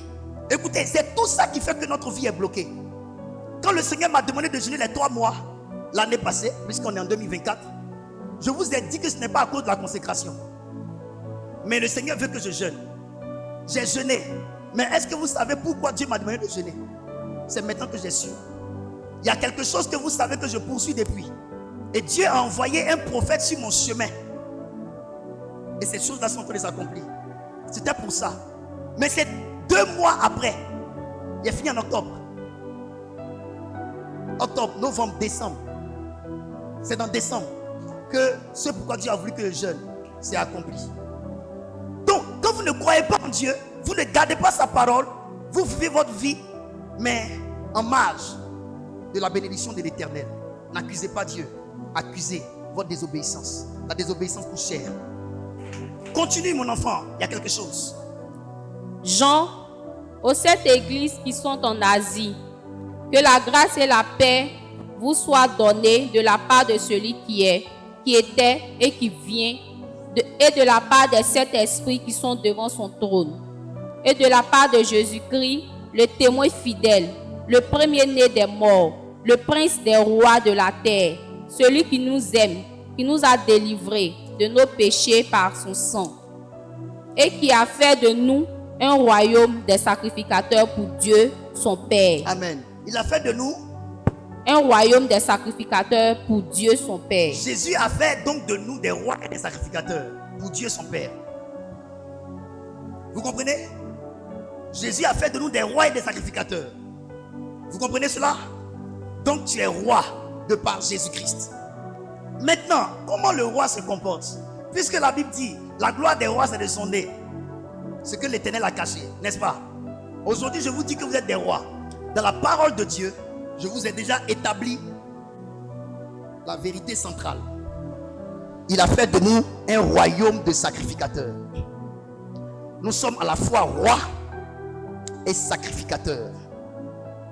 Écoutez, c'est tout ça qui fait que notre vie est bloquée. Quand le Seigneur m'a demandé de jeûner les 3 mois, l'année passée, puisqu'on est en 2024, je vous ai dit que ce n'est pas à cause de la consécration. Mais le Seigneur veut que je jeûne. J'ai jeûné. Mais est-ce que vous savez pourquoi Dieu m'a demandé de jeûner? C'est maintenant que j'ai su. Il y a quelque chose que vous savez que je poursuis depuis. Et Dieu a envoyé un prophète sur mon chemin. Et ces choses-là sont en train de s'accomplir. C'était pour ça. Mais c'est 2 mois après. Il est fini en octobre. Octobre, novembre, décembre. C'est dans décembre que ce pourquoi Dieu a voulu que je jeûne s'est accompli. Donc, quand vous ne croyez pas en Dieu, vous ne gardez pas sa parole, vous vivez votre vie, mais en marge de la bénédiction de l'Éternel. N'accusez pas Dieu, accusez votre désobéissance. La désobéissance coûte cher. Continue, mon enfant, il y a quelque chose. Jean, aux 7 églises qui sont en Asie, que la grâce et la paix vous soient données de la part de celui qui est, qui était et qui vient, et de la part des 7 esprits qui sont devant son trône, et de la part de Jésus-Christ, le témoin fidèle, le premier-né des morts, le prince des rois de la terre, celui qui nous aime, qui nous a délivrés de nos péchés par son sang, et qui a fait de nous un royaume des sacrificateurs pour Dieu, son Père. Amen. Il a fait de nous un royaume des sacrificateurs pour Dieu, son Père. Jésus a fait donc de nous des rois et des sacrificateurs pour Dieu, son Père. Vous comprenez? Jésus a fait de nous des rois et des sacrificateurs. Vous comprenez cela? Donc tu es roi de par Jésus-Christ. Maintenant, comment le roi se comporte? Puisque la Bible dit, la gloire des rois c'est de son nez. Ce que l'Éternel a caché, n'est-ce pas? Aujourd'hui, je vous dis que vous êtes des rois. Dans la parole de Dieu, je vous ai déjà établi la vérité centrale. Il a fait de nous un royaume de sacrificateurs. Nous sommes à la fois rois et sacrificateurs.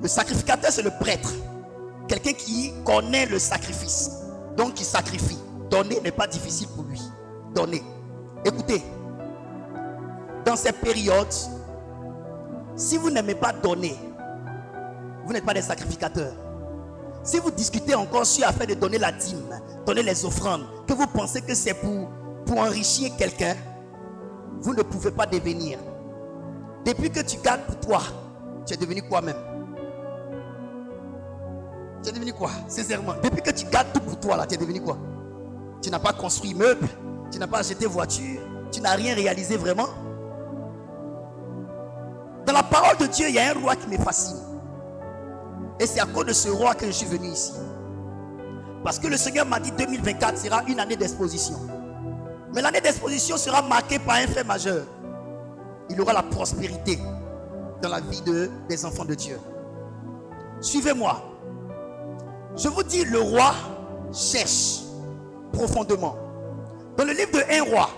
Le sacrificateur, c'est le prêtre. Quelqu'un qui connaît le sacrifice. Donc qui sacrifie. Donner n'est pas difficile pour lui. Donner. Écoutez, dans ces périodes, si vous n'aimez pas donner, vous n'êtes pas des sacrificateurs. Si vous discutez encore sur l'affaire de donner la dîme, donner les offrandes, que vous pensez que c'est pour enrichir quelqu'un, vous ne pouvez pas devenir. Depuis que tu gardes pour toi, tu es devenu quoi même? Tu es devenu quoi? Sincèrement, depuis que tu gardes tout pour toi, là, tu es devenu quoi? Tu n'as pas construit immeuble, tu n'as pas acheté voiture, tu n'as rien réalisé vraiment. Dans la parole de Dieu, il y a un roi qui me fascine. Et c'est à cause de ce roi que je suis venu ici. Parce que le Seigneur m'a dit 2024 sera une année d'exposition. Mais l'année d'exposition sera marquée par un fait majeur. Il y aura la prospérité dans la vie des enfants de Dieu. Suivez-moi. Je vous dis, le roi cherche profondément. Dans le livre de 1 roi,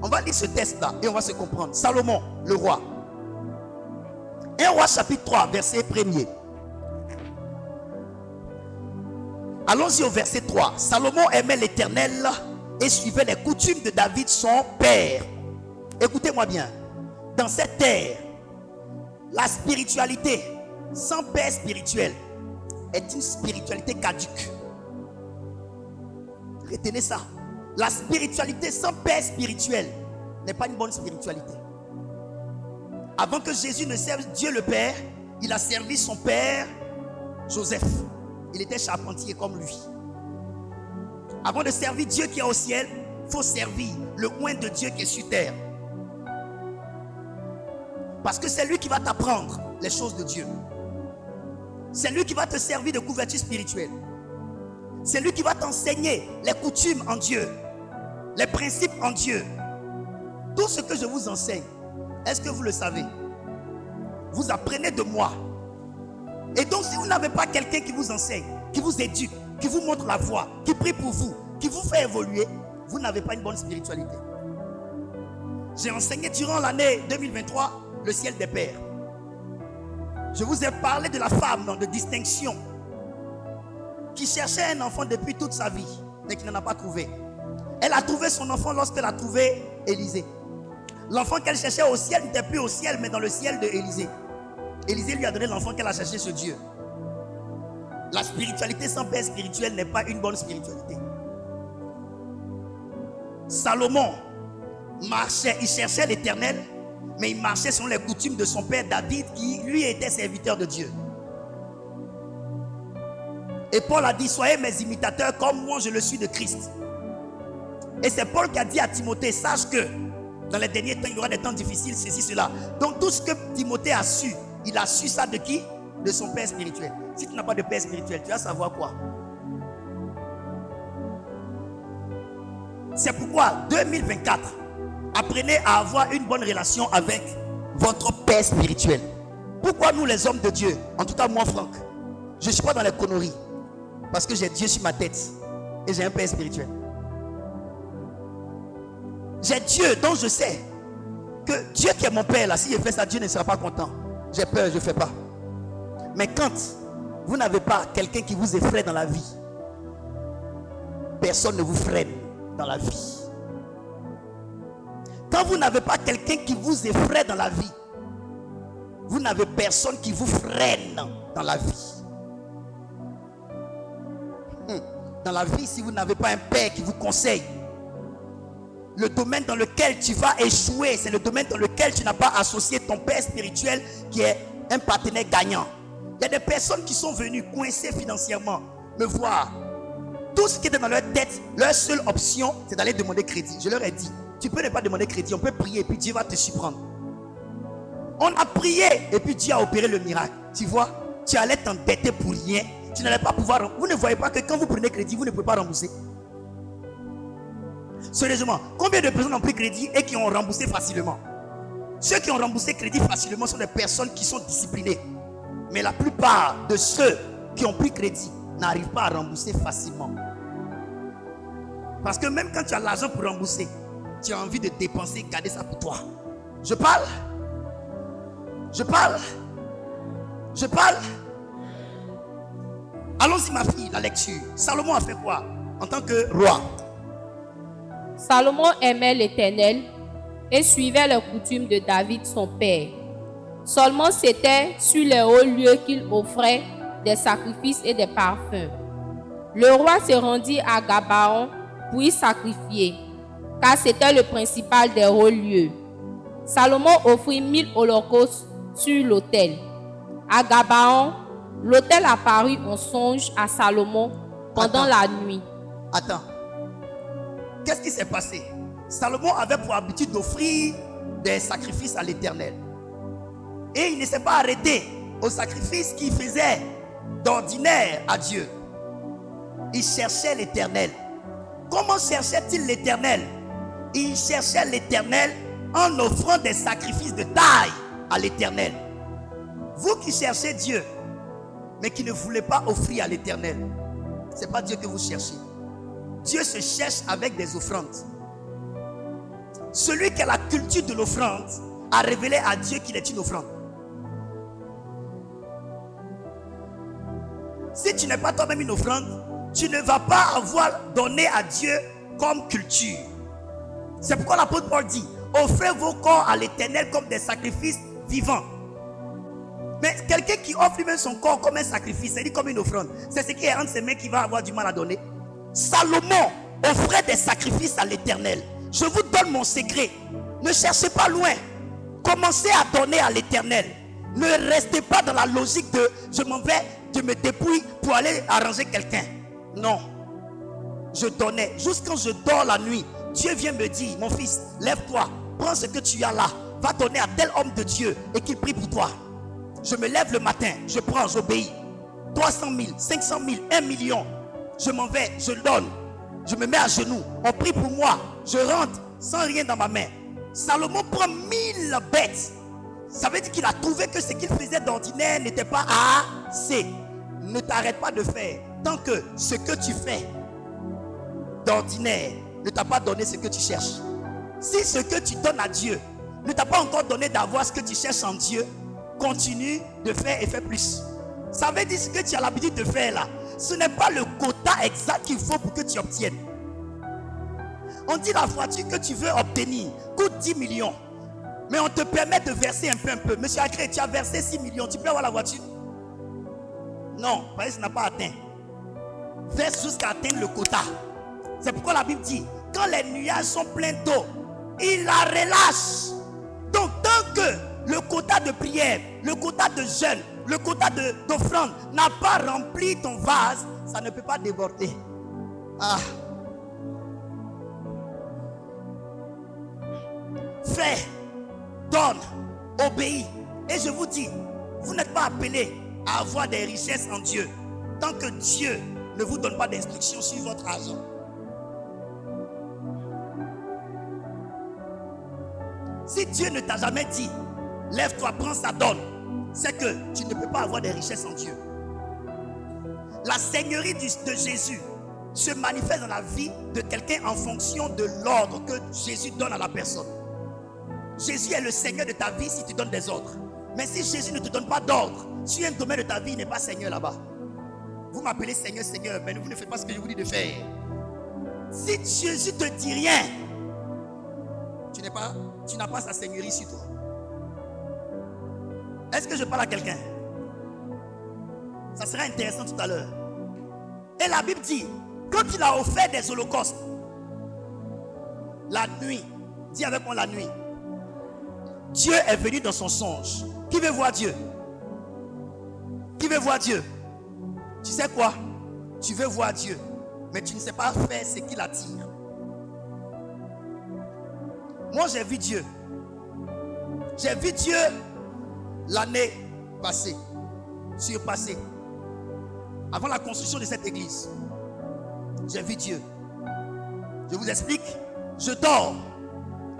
on va lire ce texte-là et on va se comprendre. Salomon, le roi. 1 roi chapitre 3, verset 1er. Allons-y au verset 3. Salomon aimait l'Éternel et suivait les coutumes de David son père. Écoutez-moi bien. Dans cette terre, la spiritualité sans père spirituel est une spiritualité caduque. Retenez ça. La spiritualité sans père spirituel n'est pas une bonne spiritualité. Avant que Jésus ne serve Dieu le Père, il a servi son père Joseph. Il était charpentier comme lui. Avant de servir Dieu qui est au ciel, il faut servir le oint de Dieu qui est sur terre. Parce que c'est lui qui va t'apprendre les choses de Dieu. C'est lui qui va te servir de couverture spirituelle. C'est lui qui va t'enseigner les coutumes en Dieu, les principes en Dieu. Tout ce que je vous enseigne, est-ce que vous le savez? Vous apprenez de moi. Et donc si vous n'avez pas quelqu'un qui vous enseigne, qui vous éduque, qui vous montre la voie, qui prie pour vous, qui vous fait évoluer, vous n'avez pas une bonne spiritualité. J'ai enseigné durant l'année 2023 le ciel des pères. Je vous ai parlé de la femme de distinction qui cherchait un enfant depuis toute sa vie, mais qui n'en a pas trouvé. Elle a trouvé son enfant lorsqu'elle a trouvé Élisée. L'enfant qu'elle cherchait au ciel n'était plus au ciel, mais dans le ciel de Élisée. Élisée lui a donné l'enfant qu'elle a cherché, ce Dieu. La spiritualité sans père spirituel n'est pas une bonne spiritualité. Salomon marchait, il cherchait l'Éternel, mais il marchait selon les coutumes de son père David, qui lui était serviteur de Dieu. Et Paul a dit, soyez mes imitateurs comme moi je le suis de Christ. Et c'est Paul qui a dit à Timothée, sache que dans les derniers temps, il y aura des temps difficiles, ceci, cela. Donc tout ce que Timothée a su, il a su ça de qui? De son père spirituel. Si tu n'as pas de père spirituel, tu vas savoir quoi? C'est pourquoi 2024, apprenez à avoir une bonne relation avec votre père spirituel. Pourquoi nous les hommes de Dieu, en tout cas moi Franck, je ne suis pas dans les conneries, parce que j'ai Dieu sur ma tête et j'ai un père spirituel. J'ai Dieu dont je sais que Dieu qui est mon père là, si je fais ça, Dieu ne sera pas content. J'ai peur, je ne fais pas. Mais quand vous n'avez pas quelqu'un qui vous effraie dans la vie, personne ne vous freine dans la vie. Quand vous n'avez pas quelqu'un qui vous effraie dans la vie, vous n'avez personne qui vous freine dans la vie. Dans la vie, si vous n'avez pas un père qui vous conseille, le domaine dans lequel tu vas échouer, c'est le domaine dans lequel tu n'as pas associé ton père spirituel qui est un partenaire gagnant. Il y a des personnes qui sont venues coincées financièrement, me voir. Tout ce qui est dans leur tête, leur seule option, c'est d'aller demander crédit. Je leur ai dit, tu peux ne pas demander crédit, on peut prier et puis Dieu va te surprendre. On a prié et puis Dieu a opéré le miracle. Tu vois, tu allais t'endetter pour rien. Tu n'allais pas pouvoir. Vous ne voyez pas que quand vous prenez crédit, vous ne pouvez pas rembourser. Sérieusement, combien de personnes ont pris crédit et qui ont remboursé facilement? Ceux qui ont remboursé crédit facilement sont des personnes qui sont disciplinées. Mais la plupart de ceux qui ont pris crédit n'arrivent pas à rembourser facilement. Parce que même quand tu as l'argent pour rembourser, tu as envie de dépenser, garder ça pour toi. Je parle. Allons-y ma fille, la lecture. Salomon a fait quoi en tant que roi? Salomon aimait l'Éternel et suivait les coutumes de David son père. Seulement c'était sur les hauts lieux qu'il offrait des sacrifices et des parfums. Le roi se rendit à Gabaon pour y sacrifier, car c'était le principal des hauts lieux. Salomon offrit 1000 holocaustes sur l'autel. À Gabaon, l'autel apparut en songe à Salomon pendant la nuit. Attends. Qu'est-ce qui s'est passé? Salomon avait pour habitude d'offrir des sacrifices à l'Éternel. Et il ne s'est pas arrêté au sacrifice qu'il faisait d'ordinaire à Dieu. Il cherchait l'Éternel. Comment cherchait-il l'Éternel? Il cherchait l'Éternel en offrant des sacrifices de taille à l'Éternel. Vous qui cherchez Dieu, mais qui ne voulez pas offrir à l'Éternel, ce n'est pas Dieu que vous cherchez. Dieu se cherche avec des offrandes. Celui qui a la culture de l'offrande a révélé à Dieu qu'il est une offrande. Si tu n'es pas toi-même une offrande, tu ne vas pas avoir donné à Dieu comme culture. C'est pourquoi l'apôtre Paul dit: offrez vos corps à l'Éternel comme des sacrifices vivants. Mais quelqu'un qui offre lui-même son corps comme un sacrifice, c'est-à-dire comme une offrande, c'est ce qui est entre ses mains qui va avoir du mal à donner. Salomon offrait des sacrifices à l'Éternel. Je vous donne mon secret. Ne cherchez pas loin. Commencez à donner à l'Éternel. Ne restez pas dans la logique de je m'en vais, je me dépouille pour aller arranger quelqu'un. Non. Je donnais. Juste quand je dors la nuit, Dieu vient me dire: mon fils, lève-toi, prends ce que tu as là, va donner à tel homme de Dieu et qu'il prie pour toi. Je me lève le matin, je prends, j'obéis. 300 000, 500 000, 1 million. Je m'en vais, je donne. Je me mets à genoux, on prie pour moi. Je rentre sans rien dans ma main. Salomon prend 1000 bêtes. Ça veut dire qu'il a trouvé que ce qu'il faisait d'ordinaire n'était pas assez. Ne t'arrête pas de faire tant que ce que tu fais d'ordinaire ne t'a pas donné ce que tu cherches. Si ce que tu donnes à Dieu ne t'a pas encore donné d'avoir ce que tu cherches en Dieu, continue de faire et fais plus. Ça veut dire ce que tu as l'habitude de faire là. Ce n'est pas le quota exact qu'il faut pour que tu obtiennes. On dit la voiture que tu veux obtenir coûte 10 millions. Mais on te permet de verser un peu. Monsieur Agré, tu as versé 6 millions. Tu peux avoir la voiture? Non, parce que ça n'a pas atteint. Verse jusqu'à atteindre le quota. C'est pourquoi la Bible dit: quand les nuages sont pleins d'eau, il la relâche. Donc tant que le quota de prière, le quota de jeûne, le quota d'offrande n'a pas rempli ton vase, ça ne peut pas déborder. Fais, donne, obéis. Et je vous dis, vous n'êtes pas appelés à avoir des richesses en Dieu tant que Dieu ne vous donne pas d'instructions sur votre argent. Si Dieu ne t'a jamais dit: lève-toi, prends ça, donne, c'est que tu ne peux pas avoir des richesses en Dieu. La seigneurie de Jésus se manifeste dans la vie de quelqu'un en fonction de l'ordre que Jésus donne à la personne. Jésus est le Seigneur de ta vie si tu donnes des ordres. Mais si Jésus ne te donne pas d'ordre sur un domaine de ta vie, il n'est pas Seigneur là-bas. Vous m'appelez Seigneur, Seigneur, mais vous ne faites pas ce que je vous dis de faire. Si Jésus ne te dit rien, tu n'as pas sa seigneurie sur toi. Est-ce que je parle à quelqu'un? Ça sera intéressant tout à l'heure. Et la Bible dit, quand il a offert des holocaustes, la nuit, dis avec moi la nuit, Dieu est venu dans son songe. Qui veut voir Dieu? Qui veut voir Dieu? Tu sais quoi? Tu veux voir Dieu, mais tu ne sais pas faire ce qui l'attire. Moi j'ai vu Dieu. J'ai vu Dieu l'année passée, surpassée. Avant la construction de cette église, j'ai vu Dieu. Je vous explique. Je dors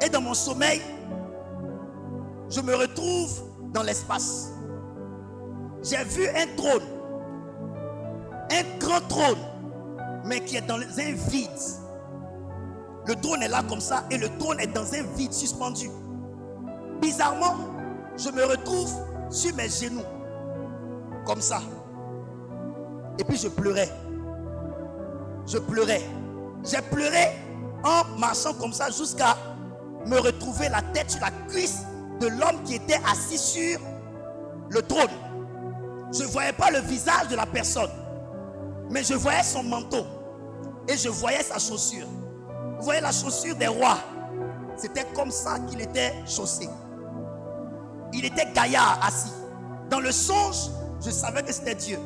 et dans mon sommeil, je me retrouve dans l'espace. J'ai vu un trône, un grand trône, mais qui est dans un vide. Le trône est là comme ça et le trône est dans un vide suspendu. Bizarrement, je me retrouve sur mes genoux, comme ça. Et puis je pleurais. Je pleurais. J'ai pleuré en marchant comme ça jusqu'à me retrouver la tête sur la cuisse de l'homme qui était assis sur le trône. Je ne voyais pas le visage de la personne, mais je voyais son manteau et je voyais sa chaussure. Vous voyez la chaussure des rois? C'était comme ça qu'il était chaussé. Il était gaillard, assis. Dans le songe, je savais que c'était Dieu.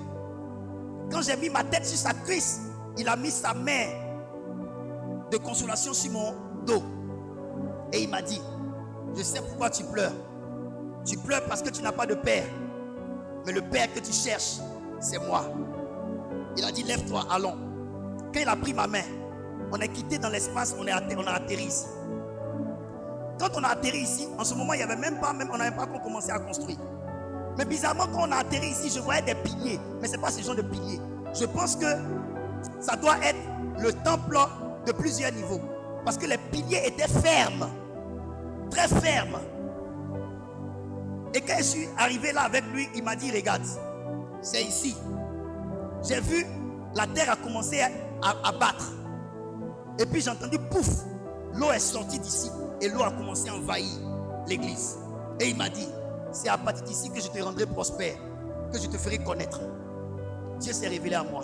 Quand j'ai mis ma tête sur sa cuisse, il a mis sa main de consolation sur mon dos. Et il m'a dit, je sais pourquoi tu pleures. Tu pleures parce que tu n'as pas de père. Mais le père que tu cherches, c'est moi. Il a dit, lève-toi, allons. Quand il a pris ma main, on est quitté dans l'espace, on a atterri ici. Quand on a atterri ici, en ce moment, il y avait on n'avait pas encore commencé à construire. Mais bizarrement, quand on a atterri ici, je voyais des piliers. Mais ce n'est pas ce genre de piliers. Je pense que ça doit être le temple de plusieurs niveaux. Parce que les piliers étaient fermes. Très fermes. Et quand je suis arrivé là avec lui, il m'a dit, regarde, c'est ici. J'ai vu, la terre a commencé à battre. Et puis j'ai entendu, pouf, l'eau est sortie d'ici. Et l'eau a commencé à envahir l'église. Et il m'a dit, c'est à partir d'ici que je te rendrai prospère, que je te ferai connaître. Dieu s'est révélé à moi.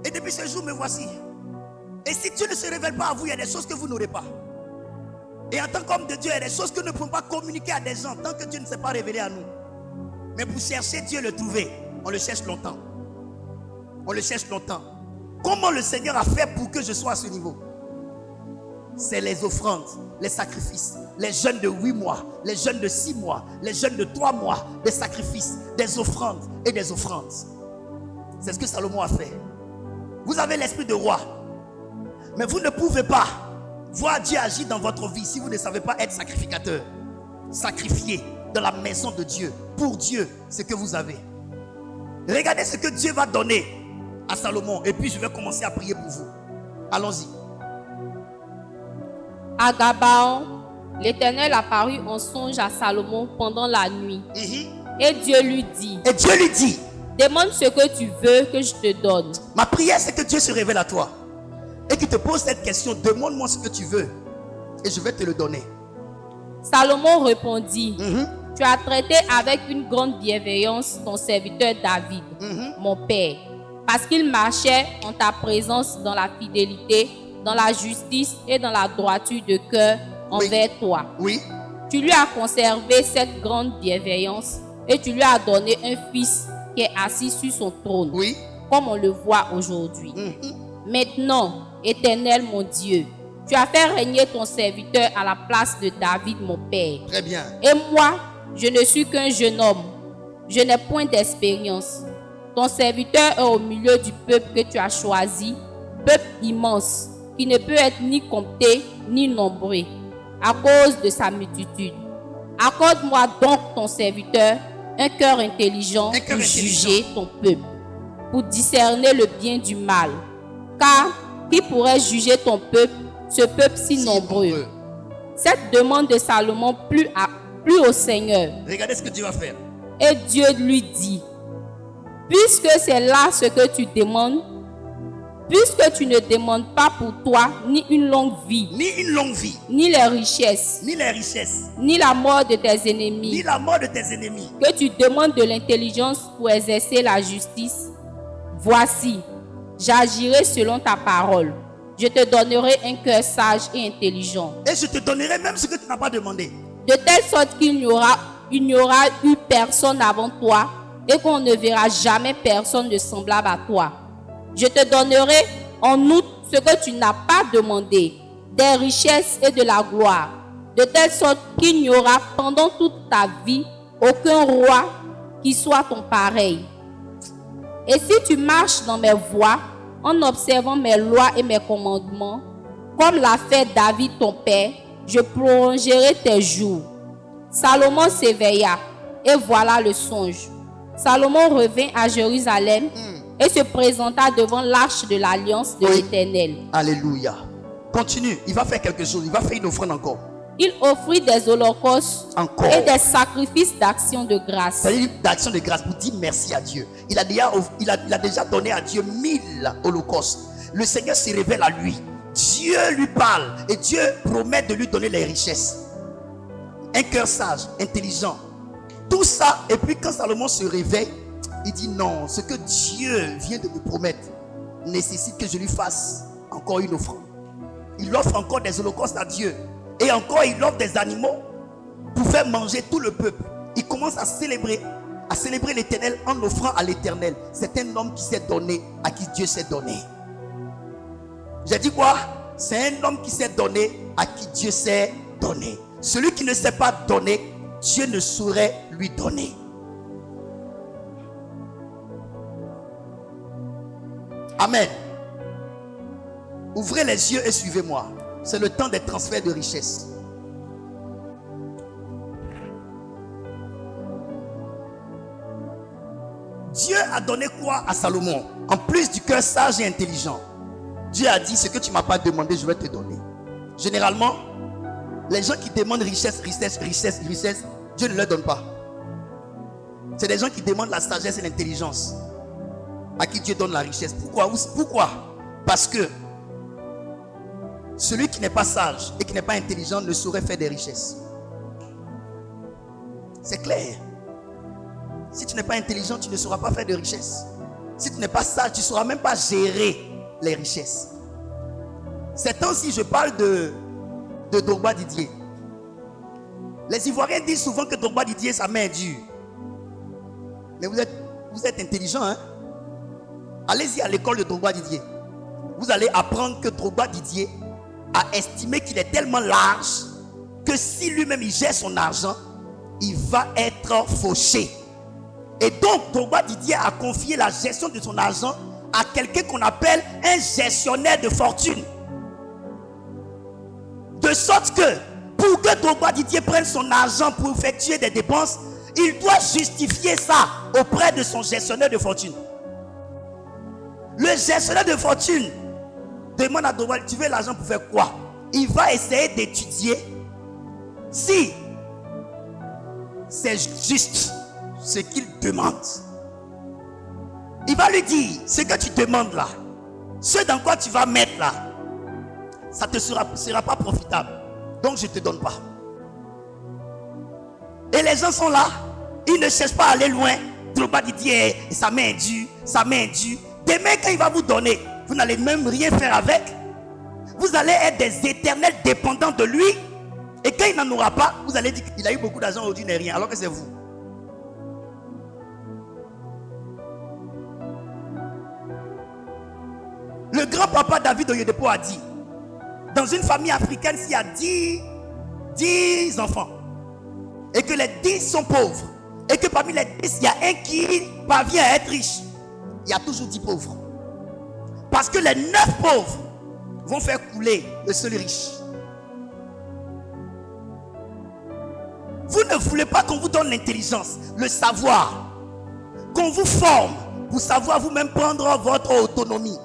Et depuis ce jour, me voici. Et si Dieu ne se révèle pas à vous, il y a des choses que vous n'aurez pas. Et en tant qu'homme de Dieu, il y a des choses que nous ne pouvons pas communiquer à des gens tant que Dieu ne s'est pas révélé à nous. Mais pour chercher Dieu, le trouver, on le cherche longtemps. On le cherche longtemps. Comment le Seigneur a fait pour que je sois à ce niveau? C'est les offrandes, les sacrifices. Les jeunes de 8 mois, les jeunes de 6 mois, les jeunes de 3 mois, des sacrifices, des offrandes et des offrandes. C'est ce que Salomon a fait. Vous avez l'esprit de roi, mais vous ne pouvez pas voir Dieu agir dans votre vie si vous ne savez pas être sacrificateur. Sacrifier dans la maison de Dieu, pour Dieu, ce que vous avez. Regardez ce que Dieu va donner à Salomon, et puis je vais commencer à prier pour vous. Allons-y. À Gabaon, l'Éternel apparut en songe à Salomon pendant la nuit. Et Dieu lui dit, demande ce que tu veux que je te donne. Ma prière, c'est que Dieu se révèle à toi et qu'il te pose cette question. Demande-moi ce que tu veux et je vais te le donner. Salomon répondit, tu as traité avec une grande bienveillance ton serviteur David, mon père, parce qu'il marchait en ta présence dans la fidélité, dans la justice et dans la droiture de cœur envers toi. Oui. Tu lui as conservé cette grande bienveillance et tu lui as donné un fils qui est assis sur son trône, comme on le voit aujourd'hui. Maintenant, Éternel mon Dieu, tu as fait régner ton serviteur à la place de David mon père. Très bien. Et moi, je ne suis qu'un jeune homme. Je n'ai point d'expérience. Ton serviteur est au milieu du peuple que tu as choisi, peuple immense, qui ne peut être ni compté ni nombré à cause de sa multitude. Accorde-moi donc ton serviteur un cœur intelligent pour juger ton peuple, pour discerner le bien du mal. Car qui pourrait juger ton peuple, ce peuple si nombreux? Cette demande de Salomon plut au Seigneur. Regardez ce que Dieu va faire. Et Dieu lui dit, puisque c'est là ce que tu demandes, puisque tu ne demandes pas pour toi ni une longue vie, ni les richesses, ni la mort de tes ennemis, que tu demandes de l'intelligence pour exercer la justice, voici, j'agirai selon ta parole. Je te donnerai un cœur sage et intelligent. Et je te donnerai même ce que tu n'as pas demandé. De telle sorte qu'il n'y aura eu personne avant toi et qu'on ne verra jamais personne de semblable à toi. Je te donnerai en outre ce que tu n'as pas demandé, des richesses et de la gloire, de telle sorte qu'il n'y aura pendant toute ta vie aucun roi qui soit ton pareil. Et si tu marches dans mes voies, en observant mes lois et mes commandements, comme l'a fait David ton père, je prolongerai tes jours. Salomon s'éveilla, et voilà le songe. Salomon revint à Jérusalem et se présenta devant l'arche de l'alliance de l'Éternel. Alléluia. Continue, il va faire quelque chose, il va faire une offrande encore. Il offrit des holocaustes et des sacrifices d'action de grâce. C'est-à-dire d'action de grâce pour dire merci à Dieu. Il a déjà donné à Dieu 1000 holocaustes. Le Seigneur se révèle à lui. Dieu lui parle et Dieu promet de lui donner les richesses. Un cœur sage, intelligent. Tout ça, et puis quand Salomon se réveille, il dit non, ce que Dieu vient de me promettre nécessite que je lui fasse encore une offrande. Il offre encore des holocaustes à Dieu. Et encore il offre des animaux pour faire manger tout le peuple. Il commence à célébrer l'Éternel en offrant à l'Éternel. C'est un homme qui s'est donné, à qui Dieu s'est donné. J'ai dit quoi? C'est un homme qui s'est donné, à qui Dieu s'est donné. Celui qui ne s'est pas donné, Dieu ne saurait lui donner. Amen. Ouvrez les yeux et suivez-moi. C'est le temps des transferts de richesses. Dieu a donné quoi à Salomon? En plus du cœur sage et intelligent, Dieu a dit: ce que tu ne m'as pas demandé, je vais te donner. Généralement, les gens qui demandent richesse, Dieu ne leur donne pas. C'est des gens qui demandent la sagesse et l'intelligence, à qui Dieu donne la richesse. Pourquoi? Parce que celui qui n'est pas sage et qui n'est pas intelligent ne saurait faire des richesses. C'est clair. Si tu n'es pas intelligent, tu ne sauras pas faire de richesses. Si tu n'es pas sage, tu ne sauras même pas gérer les richesses. Ces temps-ci, je parle de Drogba Didier. Les Ivoiriens disent souvent que Drogba Didier, sa main est dure. Mais vous êtes intelligent, hein? Allez-y à l'école de Drogba Didier. Vous allez apprendre que Drogba Didier a estimé qu'il est tellement large que si lui-même il gère son argent, il va être fauché. Et donc Drogba Didier a confié la gestion de son argent à quelqu'un qu'on appelle un gestionnaire de fortune. De sorte que pour que Drogba Didier prenne son argent pour effectuer des dépenses, il doit justifier ça auprès de son gestionnaire de fortune. Le gestionnaire de fortune demande à Drogba: tu veux l'argent pour faire quoi? Il va essayer d'étudier si c'est juste ce qu'il demande. Il va lui dire: ce que tu demandes là, ce dans quoi tu vas mettre là, ça ne sera pas profitable. Donc je ne te donne pas. Et les gens sont là, ils ne cherchent pas à aller loin. Drogba Didier, sa main est dure, sa main est dure. Demain quand il va vous donner, vous n'allez même rien faire avec. Vous allez être des éternels dépendants de lui. Et quand il n'en aura pas, vous allez dire qu'il a eu beaucoup d'argent, aujourd'hui n'est rien, alors que c'est vous. Le grand-papa David Oyedepo a dit: dans une famille africaine, s'il y a 10 enfants et que les 10 sont pauvres, et que parmi les 10, il y a un qui parvient à être riche, il y a toujours 10 pauvres. Parce que les 9 pauvres vont faire couler le seul riche. Vous ne voulez pas qu'on vous donne l'intelligence, le savoir, qu'on vous forme pour savoir vous-même prendre votre autonomie.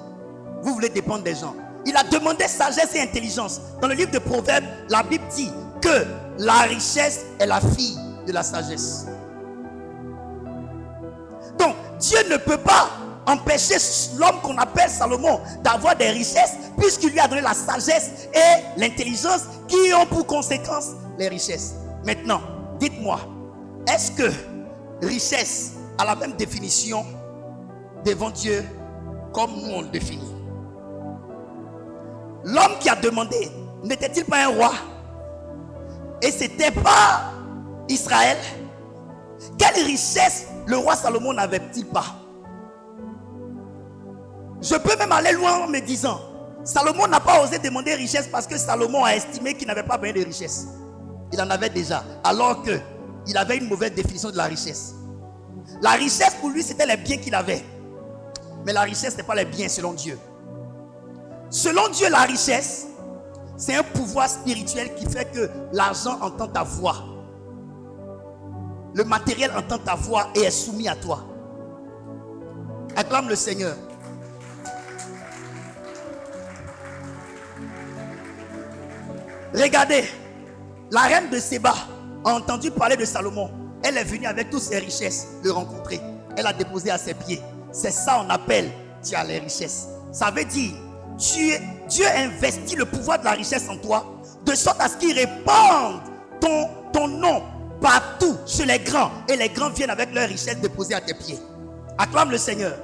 Vous voulez dépendre des gens. Il a demandé sagesse et intelligence. Dans le livre de Proverbes, la Bible dit que la richesse est la fille de la sagesse. Donc, Dieu ne peut pas empêcher l'homme qu'on appelle Salomon d'avoir des richesses, puisqu'il lui a donné la sagesse et l'intelligence qui ont pour conséquence les richesses. Maintenant, dites-moi, est-ce que richesse a la même définition devant Dieu comme nous on le définit? L'homme qui a demandé, n'était-il pas un roi? Et c'était pas Israël? Quelle richesse le roi Salomon n'avait-il pas? Je peux même aller loin en me disant, Salomon n'a pas osé demander richesse parce que Salomon a estimé qu'il n'avait pas besoin de richesse. Il en avait déjà, alors qu'il avait une mauvaise définition de la richesse. La richesse pour lui, c'était les biens qu'il avait. Mais la richesse, ce n'est pas les biens selon Dieu. Selon Dieu, la richesse, c'est un pouvoir spirituel qui fait que l'argent entend ta voix. Le matériel entend ta voix et est soumis à toi. Acclame le Seigneur. Regardez, la reine de Séba a entendu parler de Salomon. Elle est venue avec toutes ses richesses le rencontrer. Elle a déposé à ses pieds. C'est ça qu'on appelle: tu as les richesses. Ça veut dire Dieu investit le pouvoir de la richesse en toi, de sorte à ce qu'il répande ton nom partout, chez les grands. Et les grands viennent avec leur richesse déposée à tes pieds. Acclame le Seigneur.